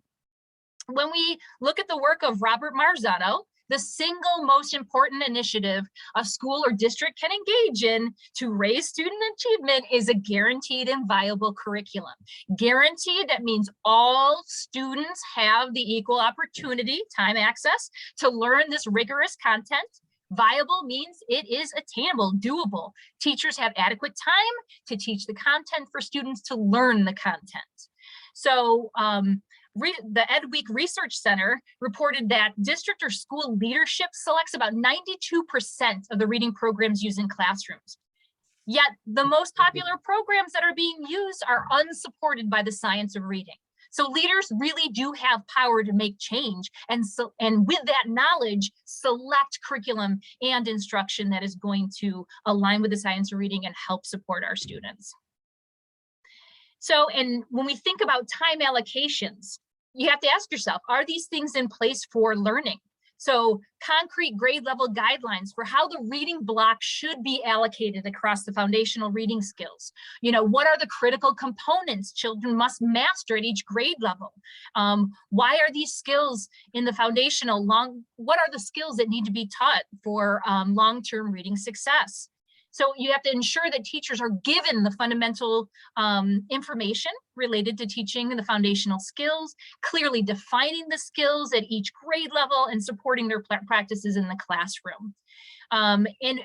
When we look at the work of Robert Marzano, the single most important initiative a school or district can engage in to raise student achievement is a guaranteed and viable curriculum. Guaranteed, that means all students have the equal opportunity, time access, to learn this rigorous content. Viable means it is attainable, doable. Teachers have adequate time to teach the content for students to learn the content. So, the Ed Week Research Center reported that district or school leadership selects about 92% of the reading programs used in classrooms. Yet the most popular programs that are being used are unsupported by the science of reading. So leaders really do have power to make change, and with that knowledge, select curriculum and instruction that is going to align with the science of reading and help support our students. So, and when we think about time allocations, you have to ask yourself, are these things in place for learning? So concrete grade level guidelines for how the reading block should be allocated across the foundational reading skills. What are the critical components children must master at each grade level? Why are these skills in the foundational what are the skills that need to be taught for long-term reading success? So you have to ensure that teachers are given the fundamental information related to teaching the foundational skills, clearly defining the skills at each grade level and supporting their practices in the classroom. And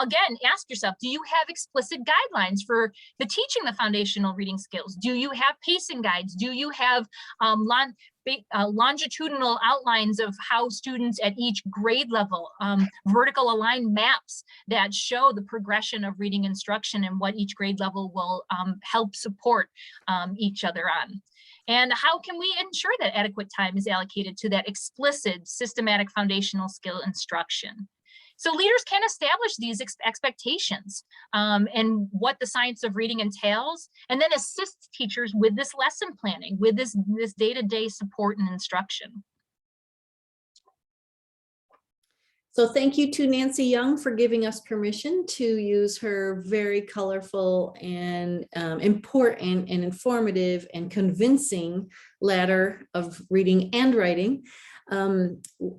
again, ask yourself, do you have explicit guidelines for the teaching the foundational reading skills? Do you have pacing guides? Do you have longitudinal outlines of how students at each grade level, vertical aligned maps that show the progression of reading instruction and what each grade level will help support each other on? And how can we ensure that adequate time is allocated to that explicit systematic foundational skill instruction? So leaders can establish these expectations and what the science of reading entails, and then assist teachers with this lesson planning, with this day-to-day support and instruction. So thank you to Nancy Young for giving us permission to use her very colorful and important and informative and convincing ladder of reading and writing.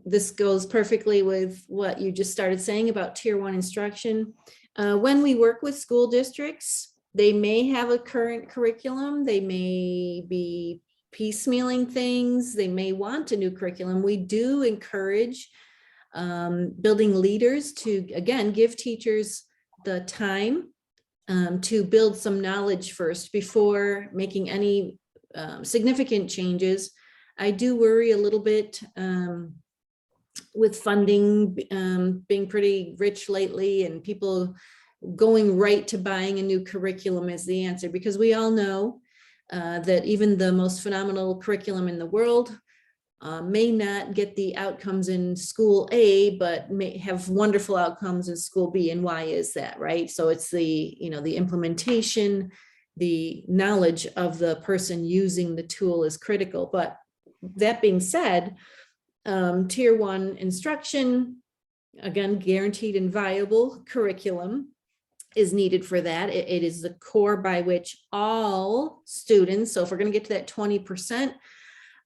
This goes perfectly with what you just started saying about Tier 1 instruction. When we work with school districts, they may have a current curriculum, they may be piecemealing things, they may want a new curriculum. We do encourage building leaders to, again, give teachers the time to build some knowledge first before making any significant changes. I do worry a little bit with funding being pretty rich lately and people going right to buying a new curriculum is the answer, because we all know that even the most phenomenal curriculum in the world may not get the outcomes in school A, but may have wonderful outcomes in school B. And why is that, right? So it's the, the implementation, the knowledge of the person using the tool is critical. But that being said, tier 1 instruction, again, guaranteed and viable curriculum is needed for that. It is the core by which all students, so if we're going to get to that 20%,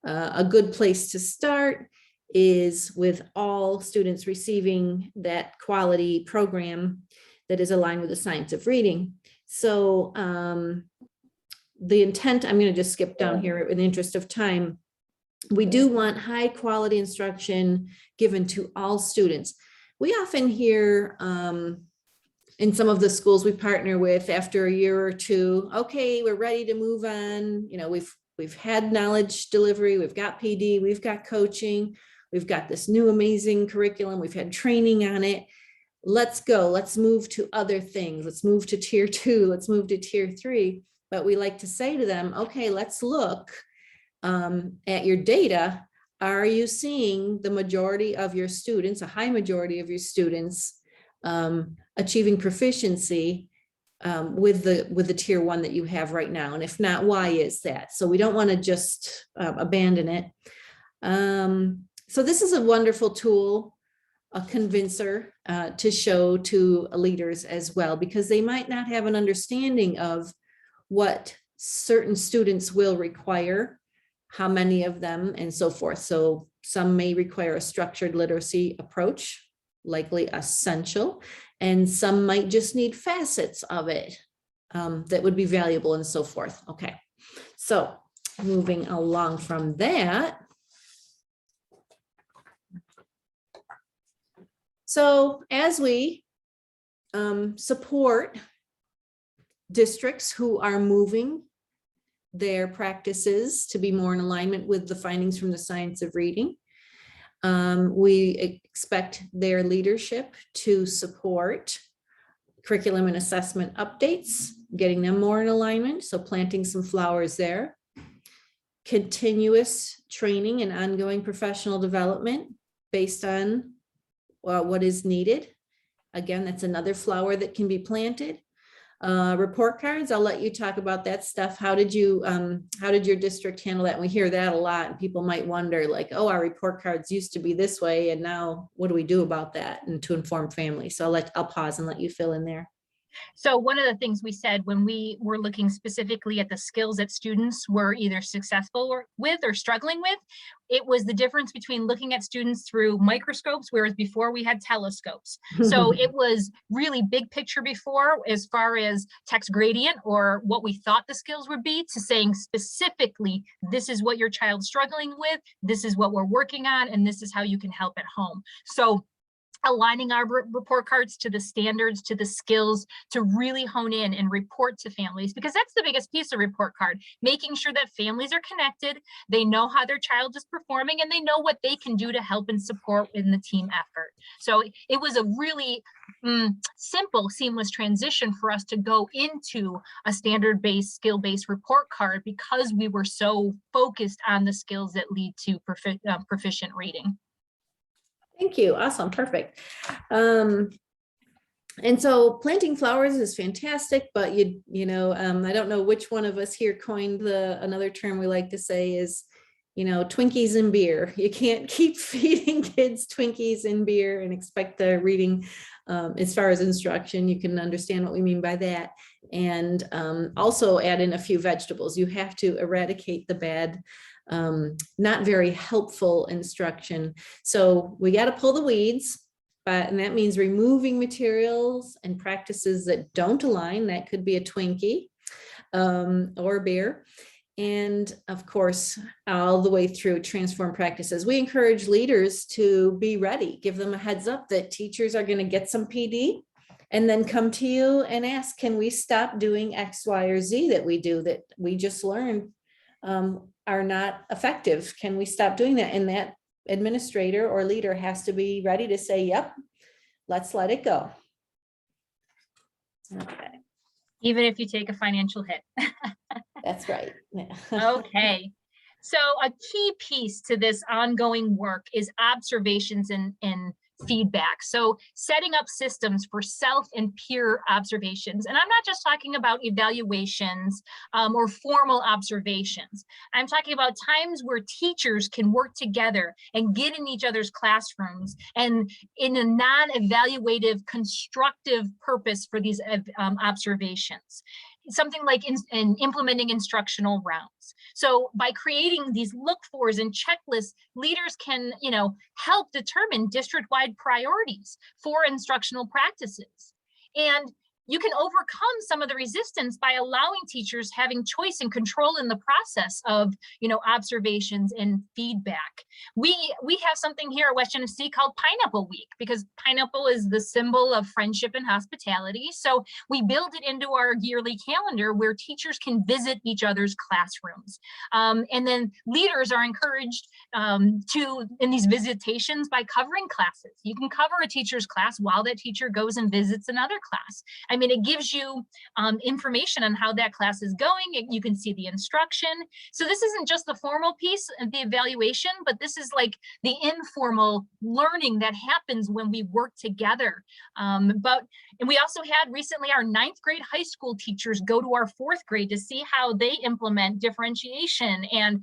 a good place to start is with all students receiving that quality program that is aligned with the science of reading. So the intent, I'm going to just skip down here in the interest of time. We do want high quality instruction given to all students. We often hear in some of the schools we partner with after a year or two, okay, we're ready to move on. We've had knowledge delivery, we've got PD, we've got coaching, we've got this new amazing curriculum, we've had training on it. Let's go, let's move to other things. Let's move to tier 2, let's move to tier 3. But we like to say to them, okay, let's look at your data. Are you seeing the majority of your students, a high majority of your students, achieving proficiency with the tier 1 that you have right now? And if not, why is that? So we don't want to just abandon it. So this is a wonderful tool, a convincer to show to leaders as well, because they might not have an understanding of what certain students will require, how many of them, and so forth. So some may require a structured literacy approach, likely essential, and some might just need facets of it that would be valuable and so forth. Okay, so moving along from that. So as we support districts who are moving their practices to be more in alignment with the findings from the science of reading, we expect their leadership to support curriculum and assessment updates, getting them more in alignment, so planting some flowers there. Continuous training and ongoing professional development based on what is needed. Again, that's another flower that can be planted. Report cards, I'll let you talk about that stuff. How did your district handle that? And we hear that a lot, and people might wonder, like, oh, our report cards used to be this way, and now what do we do about that, and to inform families? So I'll pause and let you fill in there. So one of the things we said when we were looking specifically at the skills that students were either successful with or struggling with, it was the difference between looking at students through microscopes, whereas before we had telescopes. So it was really big picture before, as far as text gradient or what we thought the skills would be, to saying specifically, this is what your child's struggling with, this is what we're working on, and this is how you can help at home. So aligning our report cards to the standards, to the skills, to really hone in and report to families, because that's the biggest piece of report card, making sure that families are connected, they know how their child is performing, and they know what they can do to help and support in the team effort. So it was a really simple, seamless transition for us to go into a standard-based, skill-based report card, because we were so focused on the skills that lead to proficient reading. Thank you. Awesome. Perfect. And so planting flowers is fantastic, but I don't know which one of us here coined another term we like to say is, Twinkies and beer. You can't keep feeding kids Twinkies and beer and expect the reading. As far as instruction, you can understand what we mean by that. And also add in a few vegetables. You have to eradicate the bad, not very helpful instruction. So we got to pull the weeds, and that means removing materials and practices that don't align. That could be a Twinkie or a beer. And of course, all the way through transform practices. We encourage leaders to be ready, give them a heads up that teachers are going to get some PD and then come to you and ask, can we stop doing X, Y, or Z that we do, that we just learned are not effective. Can we stop doing that? And that administrator or leader has to be ready to say, yep, let's let it go. Okay, Even if you take a financial hit. that's right. Yeah. Okay. So a key piece to this ongoing work is observations and feedback. So setting up systems for self and peer observations. And I'm not just talking about evaluations or formal observations. I'm talking about times where teachers can work together and get in each other's classrooms and in a non-evaluative, constructive purpose for these observations. Something like in implementing instructional rounds. So by creating these look-fors and checklists, leaders can, help determine district-wide priorities for instructional practices. And you can overcome some of the resistance by allowing teachers having choice and control in the process of, observations and feedback. We have something here at West Genesee called Pineapple Week, because pineapple is the symbol of friendship and hospitality. So we build it into our yearly calendar where teachers can visit each other's classrooms. And then leaders are encouraged in these visitations by covering classes. You can cover a teacher's class while that teacher goes and visits another class. I mean, it gives you information on how that class is going. You can see the instruction. So this isn't just the formal piece of the evaluation, but this is like the informal learning that happens when we work together. And we also had recently our 9th grade high school teachers go to our 4th grade to see how they implement differentiation and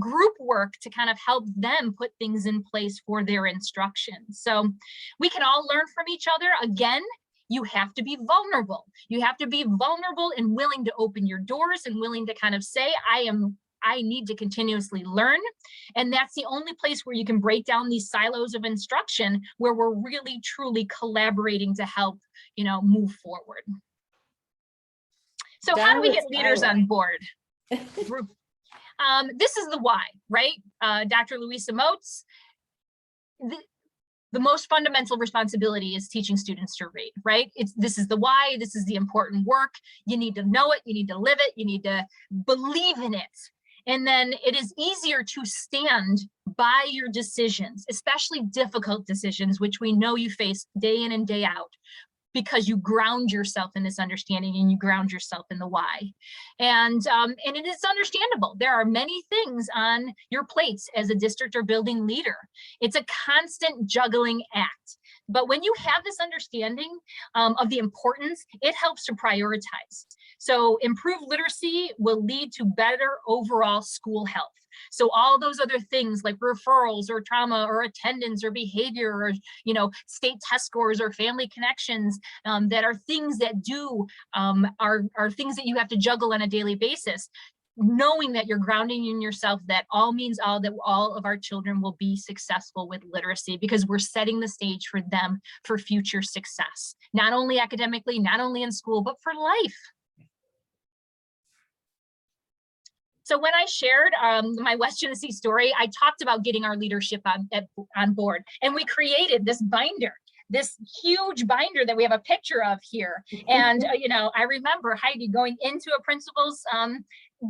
group work to kind of help them put things in place for their instruction. So we can all learn from each other. Again, you have to be vulnerable. You have to be vulnerable and willing to open your doors and willing to kind of say, I need to continuously learn. And that's the only place where you can break down these silos of instruction where we're really truly collaborating to help, move forward. So how do we get leaders on board? This is the why, right? Dr. Louisa Moats. The most fundamental responsibility is teaching students to read, right? This is the why, this is the important work. You need to know it, you need to live it, you need to believe in it. And then it is easier to stand by your decisions, especially difficult decisions, which we know you face day in and day out, because you ground yourself in this understanding and you ground yourself in the why. And it is understandable. There are many things on your plates as a district or building leader. It's a constant juggling act. But when you have this understanding of the importance, it helps to prioritize. So improved literacy will lead to better overall school health. So all those other things like referrals or trauma or attendance or behavior or, state test scores or family connections that are things that are things that you have to juggle on a daily basis. Knowing that you're grounding in yourself, that all means that all of our children will be successful with literacy because we're setting the stage for them for future success, not only academically, not only in school, but for life. So when I shared my West Genesee story, I talked about getting our leadership on board, and we created this binder, this huge binder that we have a picture of here. And, I remember Heidi going into a principal's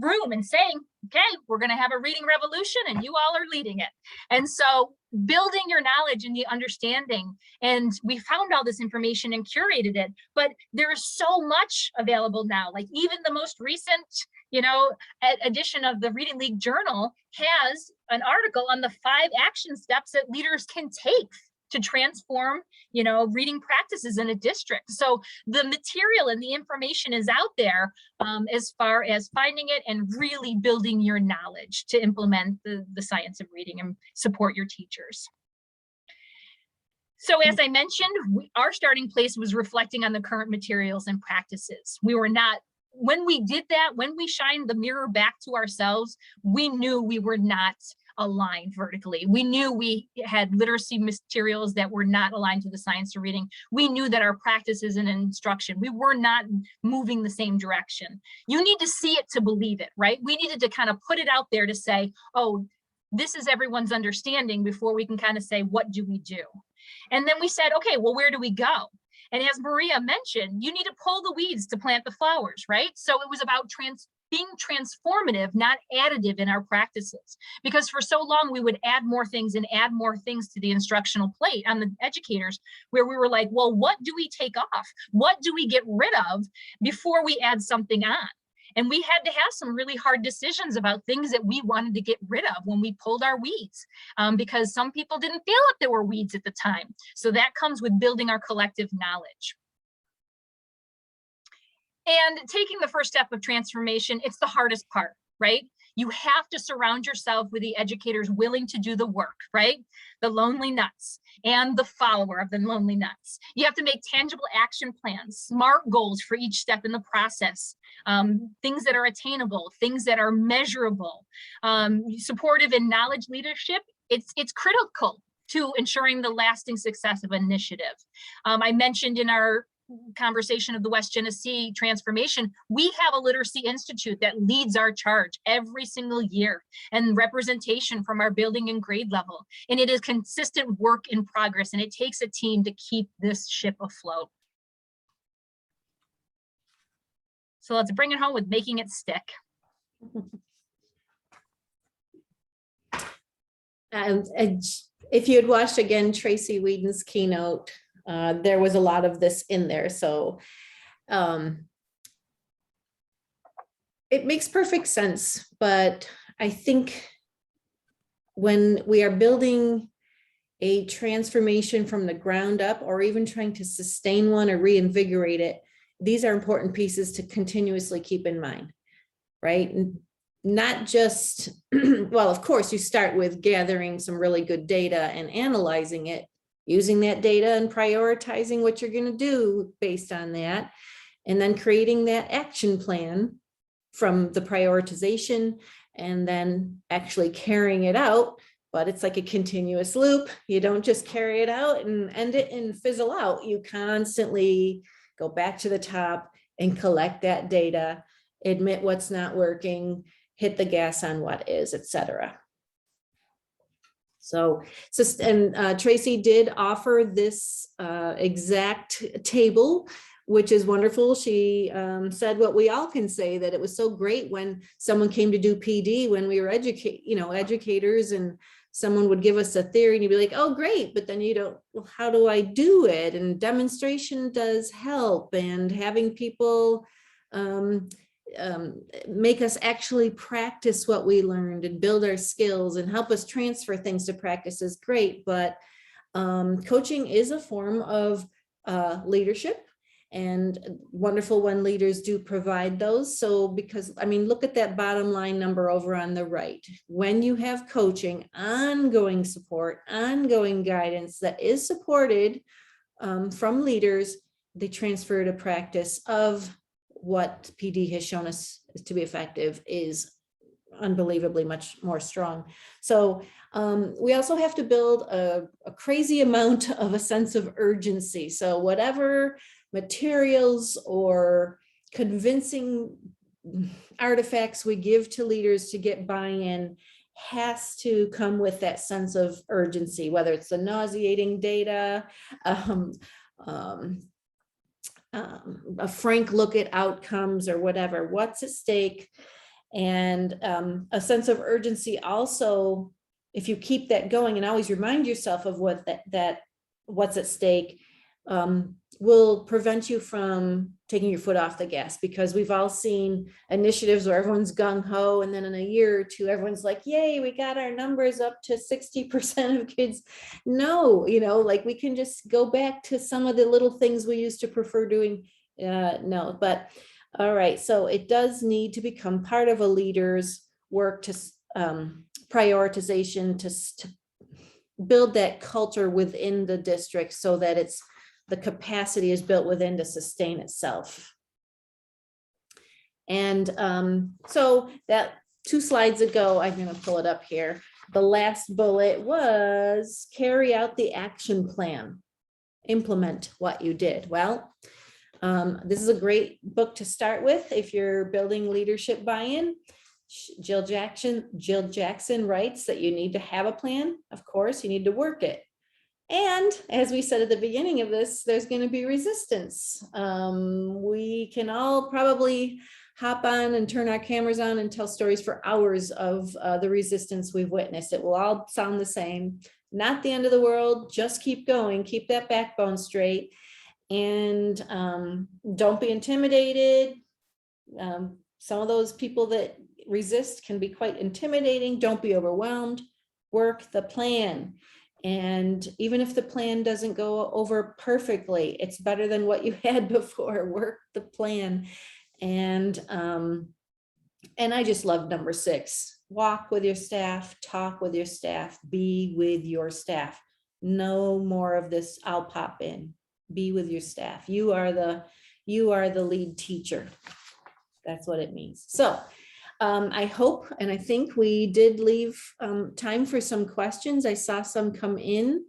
room and saying, okay, we're going to have a reading revolution and you all are leading it. And so building your knowledge and the understanding, and we found all this information and curated it, but there's so much available now. Like even the most recent, edition of the Reading League Journal has an article on the 5 action steps that leaders can take to transform, reading practices in a district. So the material and the information is out there as far as finding it and really building your knowledge to implement the science of reading and support your teachers. So as I mentioned, our starting place was reflecting on the current materials and practices. When we did that, when we shined the mirror back to ourselves, we knew we were not aligned vertically. We knew we had literacy materials that were not aligned to the science of reading. We knew that our practices and instruction, we were not moving the same direction. You need to see it to believe it, right? We needed to kind of put it out there to say, oh, this is everyone's understanding before we can kind of say, what do we do? And then we said, okay, well, where do we go? And as Maria mentioned, you need to pull the weeds to plant the flowers, right? So it was about being transformative, not additive in our practices. Because for so long we would add more things and add more things to the instructional plate on the educators, where we were like, well, what do we take off? What do we get rid of before we add something on? And we had to have some really hard decisions about things that we wanted to get rid of when we pulled our weeds, because some people didn't feel like there were weeds at the time. So that comes with building our collective knowledge. And taking the first step of transformation, it's the hardest part, right? You have to surround yourself with the educators willing to do the work, right? The lonely nuts and the follower of the lonely nuts. You have to make tangible action plans, SMART goals for each step in the process, things that are attainable, things that are measurable, supportive and knowledge leadership. It's critical to ensuring the lasting success of an initiative. I mentioned in our conversation of the West Genesee transformation, we have a literacy institute that leads our charge every single year, and representation from our building and grade level. And it is consistent work in progress, and it takes a team to keep this ship afloat. So let's bring it home with making it stick. And if you had watched again Tracy Whedon's keynote, there was a lot of this in there. So it makes perfect sense. But I think when we are building a transformation from the ground up, or even trying to sustain one or reinvigorate it, these are important pieces to continuously keep in mind, right? And not just, well, of course, you start with gathering some really good data and analyzing it, using that data and prioritizing what you're going to do based on that, and then creating that action plan from the prioritization, and then actually carrying it out. But it's like a continuous loop. You don't just carry it out and end it and fizzle out. You constantly go back to the top and collect that data, admit what's not working, hit the gas on what is, etc. So Tracy did offer this exact table, which is wonderful. She said what we all can say, that it was so great when someone came to do PD, when we were educators, and someone would give us a theory and you'd be like, oh, great. But then you don't, well, how do I do it? And demonstration does help, and having people make us actually practice what we learned and build our skills and help us transfer things to practice is great. But coaching is a form of leadership, and wonderful when leaders do provide those. So because, I mean, look at that bottom line number over on the right. When you have coaching, ongoing support, ongoing guidance that is supported from leaders, they transfer to practice of what PD has shown us to be effective is unbelievably much more strong. So we also have to build a crazy amount of a sense of urgency. So whatever materials or convincing artifacts we give to leaders to get buy-in has to come with that sense of urgency, whether it's the nauseating data, a frank look at outcomes, or whatever, what's at stake. And a sense of urgency also, if you keep that going and always remind yourself of what what's at stake, will prevent you from taking your foot off the gas. Because we've all seen initiatives where everyone's gung-ho, and then in a year or two, everyone's like, yay, we got our numbers up to 60% of kids. No, like we can just go back to some of the little things we used to prefer doing. No, but all right. So it does need to become part of a leader's work to prioritization, to build that culture within the district, so that the capacity is built within to sustain itself. And so that 2 slides ago, I'm going to pull it up here. The last bullet was carry out the action plan, implement what you did. Well, this is a great book to start with if you're building leadership buy-in. Jill Jackson writes that you need to have a plan. Of course, you need to work it. And as we said at the beginning of this, there's going to be resistance. We can all probably hop on and turn our cameras on and tell stories for hours of the resistance we've witnessed. It will all sound the same. Not the end of the world. Just keep going. Keep that backbone straight. And don't be intimidated. Some of those people that resist can be quite intimidating. Don't be overwhelmed. Work the plan. And even if the plan doesn't go over perfectly, it's better than what you had before. Work the plan. And I just love number 6. Walk with your staff, talk with your staff, be with your staff. No more of this, I'll pop in. Be with your staff. You are the lead teacher. That's what it means. So I hope, and I think we did leave time for some questions. I saw some come in.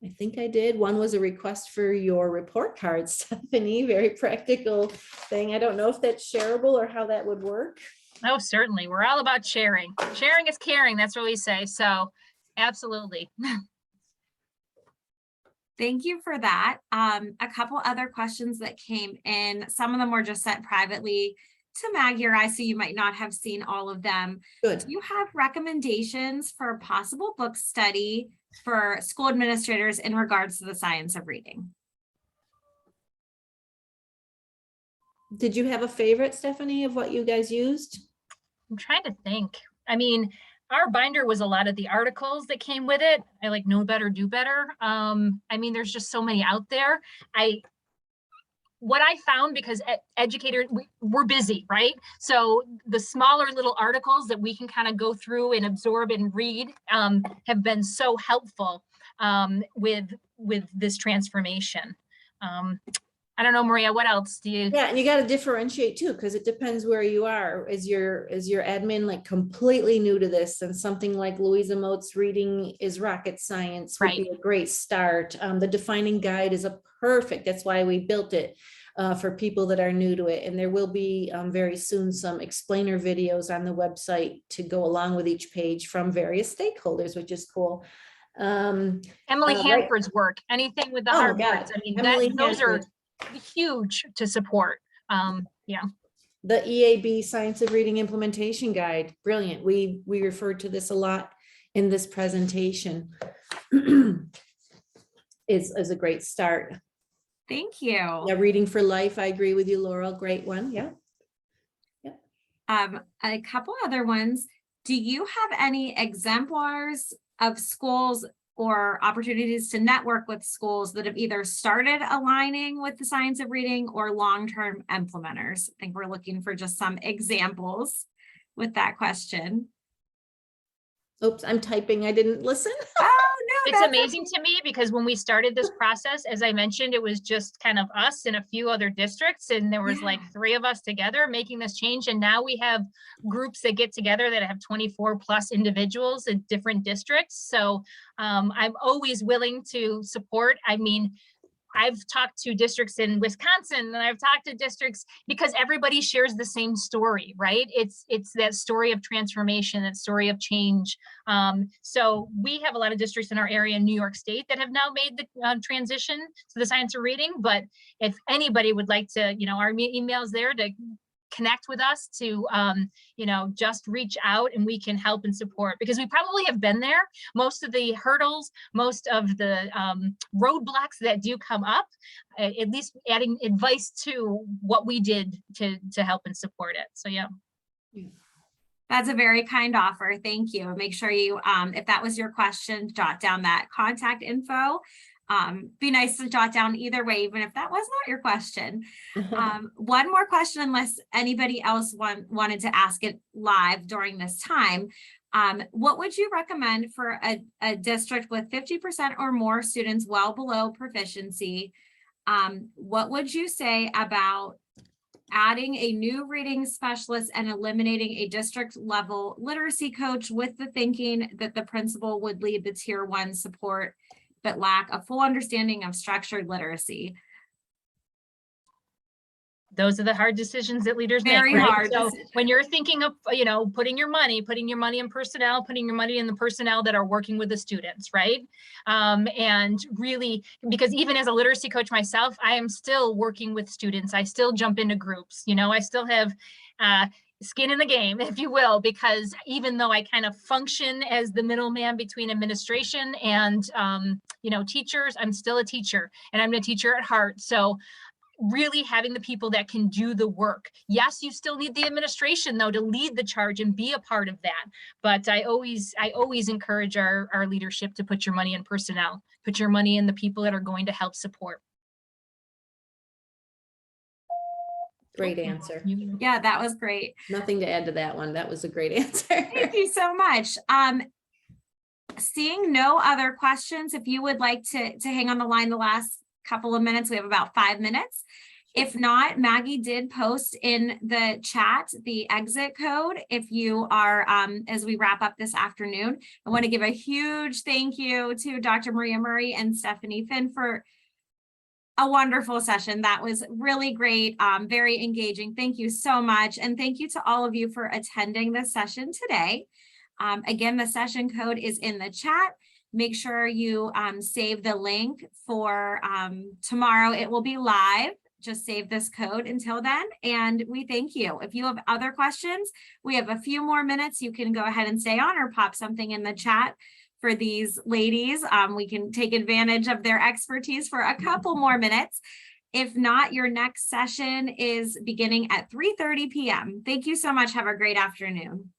I think I did. One was a request for your report card, Stephanie, very practical thing. I don't know if that's shareable or how that would work. Oh, certainly. We're all about sharing. Sharing is caring. That's what we say. So absolutely. Thank you for that. A couple other questions that came in. Some of them were just sent privately to Maggie or I, so you might not have seen all of them. Good. Do you have recommendations for a possible book study for school administrators in regards to the science of reading? Did you have a favorite, Stephanie, of what you guys used? I'm trying to think. I mean, our binder was a lot of the articles that came with it. I like Know Better, Do Better. I mean, there's just so many out there. What I found, because educators, we're busy, right? So the smaller little articles that we can kind of go through and absorb and read have been so helpful with this transformation. I don't know, Maria, what else do you? Yeah, and you got to differentiate too, because it depends where you are. Is your admin like completely new to this, and something like Louisa Moat's Reading is Rocket Science would be a great start. The defining guide is a perfect, that's why we built it for people that are new to it. And there will be very soon some explainer videos on the website to go along with each page from various stakeholders, which is cool. Emily Hanford's work, anything with the Oh, hard God. words. I mean, those Hanford. are huge to support. Yeah. The EAB Science of Reading Implementation Guide, brilliant. We referred to this a lot in this presentation. is a great start. Thank you. Yeah, Reading for Life, I agree with you, Laurel, great one. Yeah. A couple other ones. Do you have any exemplars of schools or opportunities to network with schools that have either started aligning with the science of reading or long-term implementers? I think we're looking for just some examples with that question. Oops, I'm typing. I didn't listen. Oh, no. It's amazing to me because when we started this process, as I mentioned, it was just kind of us and a few other districts, and there was like 3 of us together making this change. And now we have groups that get together that have 24 plus individuals in different districts. So I'm always willing to support. I mean, I've talked to districts in Wisconsin, and I've talked to districts because everybody shares the same story, right? It's that story of transformation, that story of change. So we have a lot of districts in our area in New York State that have now made the transition to the science of reading. But if anybody would like to, our email's there to connect with us, to just reach out and we can help and support, because we probably have been there. Most of the hurdles, most of the roadblocks that do come up, at least adding advice to what we did to help and support it. So yeah. That's a very kind offer. Thank you. Make sure you, if that was your question, jot down that contact info. Be nice to jot down either way, even if that was not your question. One more question, unless anybody else wanted to ask it live during this time. What would you recommend for a district with 50% or more students well below proficiency? What would you say about adding a new reading specialist and eliminating a district level literacy coach, with the thinking that the principal would lead the tier 1 support but lack a full understanding of structured literacy? Those are the hard decisions that leaders Very make, right? hard So decisions. when you're thinking of, putting your money in personnel, putting your money in the personnel that are working with the students, right? And really, because even as a literacy coach myself, I am still working with students. I still jump into groups, I still have skin in the game, if you will, because even though I kind of function as the middleman between administration and, teachers, I'm still a teacher, and I'm a teacher at heart. So really having the people that can do the work. Yes, you still need the administration though to lead the charge and be a part of that. But I always encourage our leadership to put your money in personnel, put your money in the people that are going to help support. Great answer. Yeah, that was great. Nothing to add to that one. That was a great answer. Thank you so much. Seeing no other questions, if you would like to hang on the line the last couple of minutes, we have about 5 minutes. If not, Maggie did post in the chat the exit code if you are, as we wrap up this afternoon. I want to give a huge thank you to Dr. Maria Murray and Stephanie Finn for a wonderful session. That was really great, very engaging. Thank you so much. And thank you to all of you for attending this session today. Again, the session code is in the chat. Make sure you save the link for tomorrow. It will be live. Just save this code until then. And we thank you. If you have other questions, we have a few more minutes. You can go ahead and stay on or pop something in the chat for these ladies. We can take advantage of their expertise for a couple more minutes. If not, your next session is beginning at 3:30 p.m. Thank you so much. Have a great afternoon.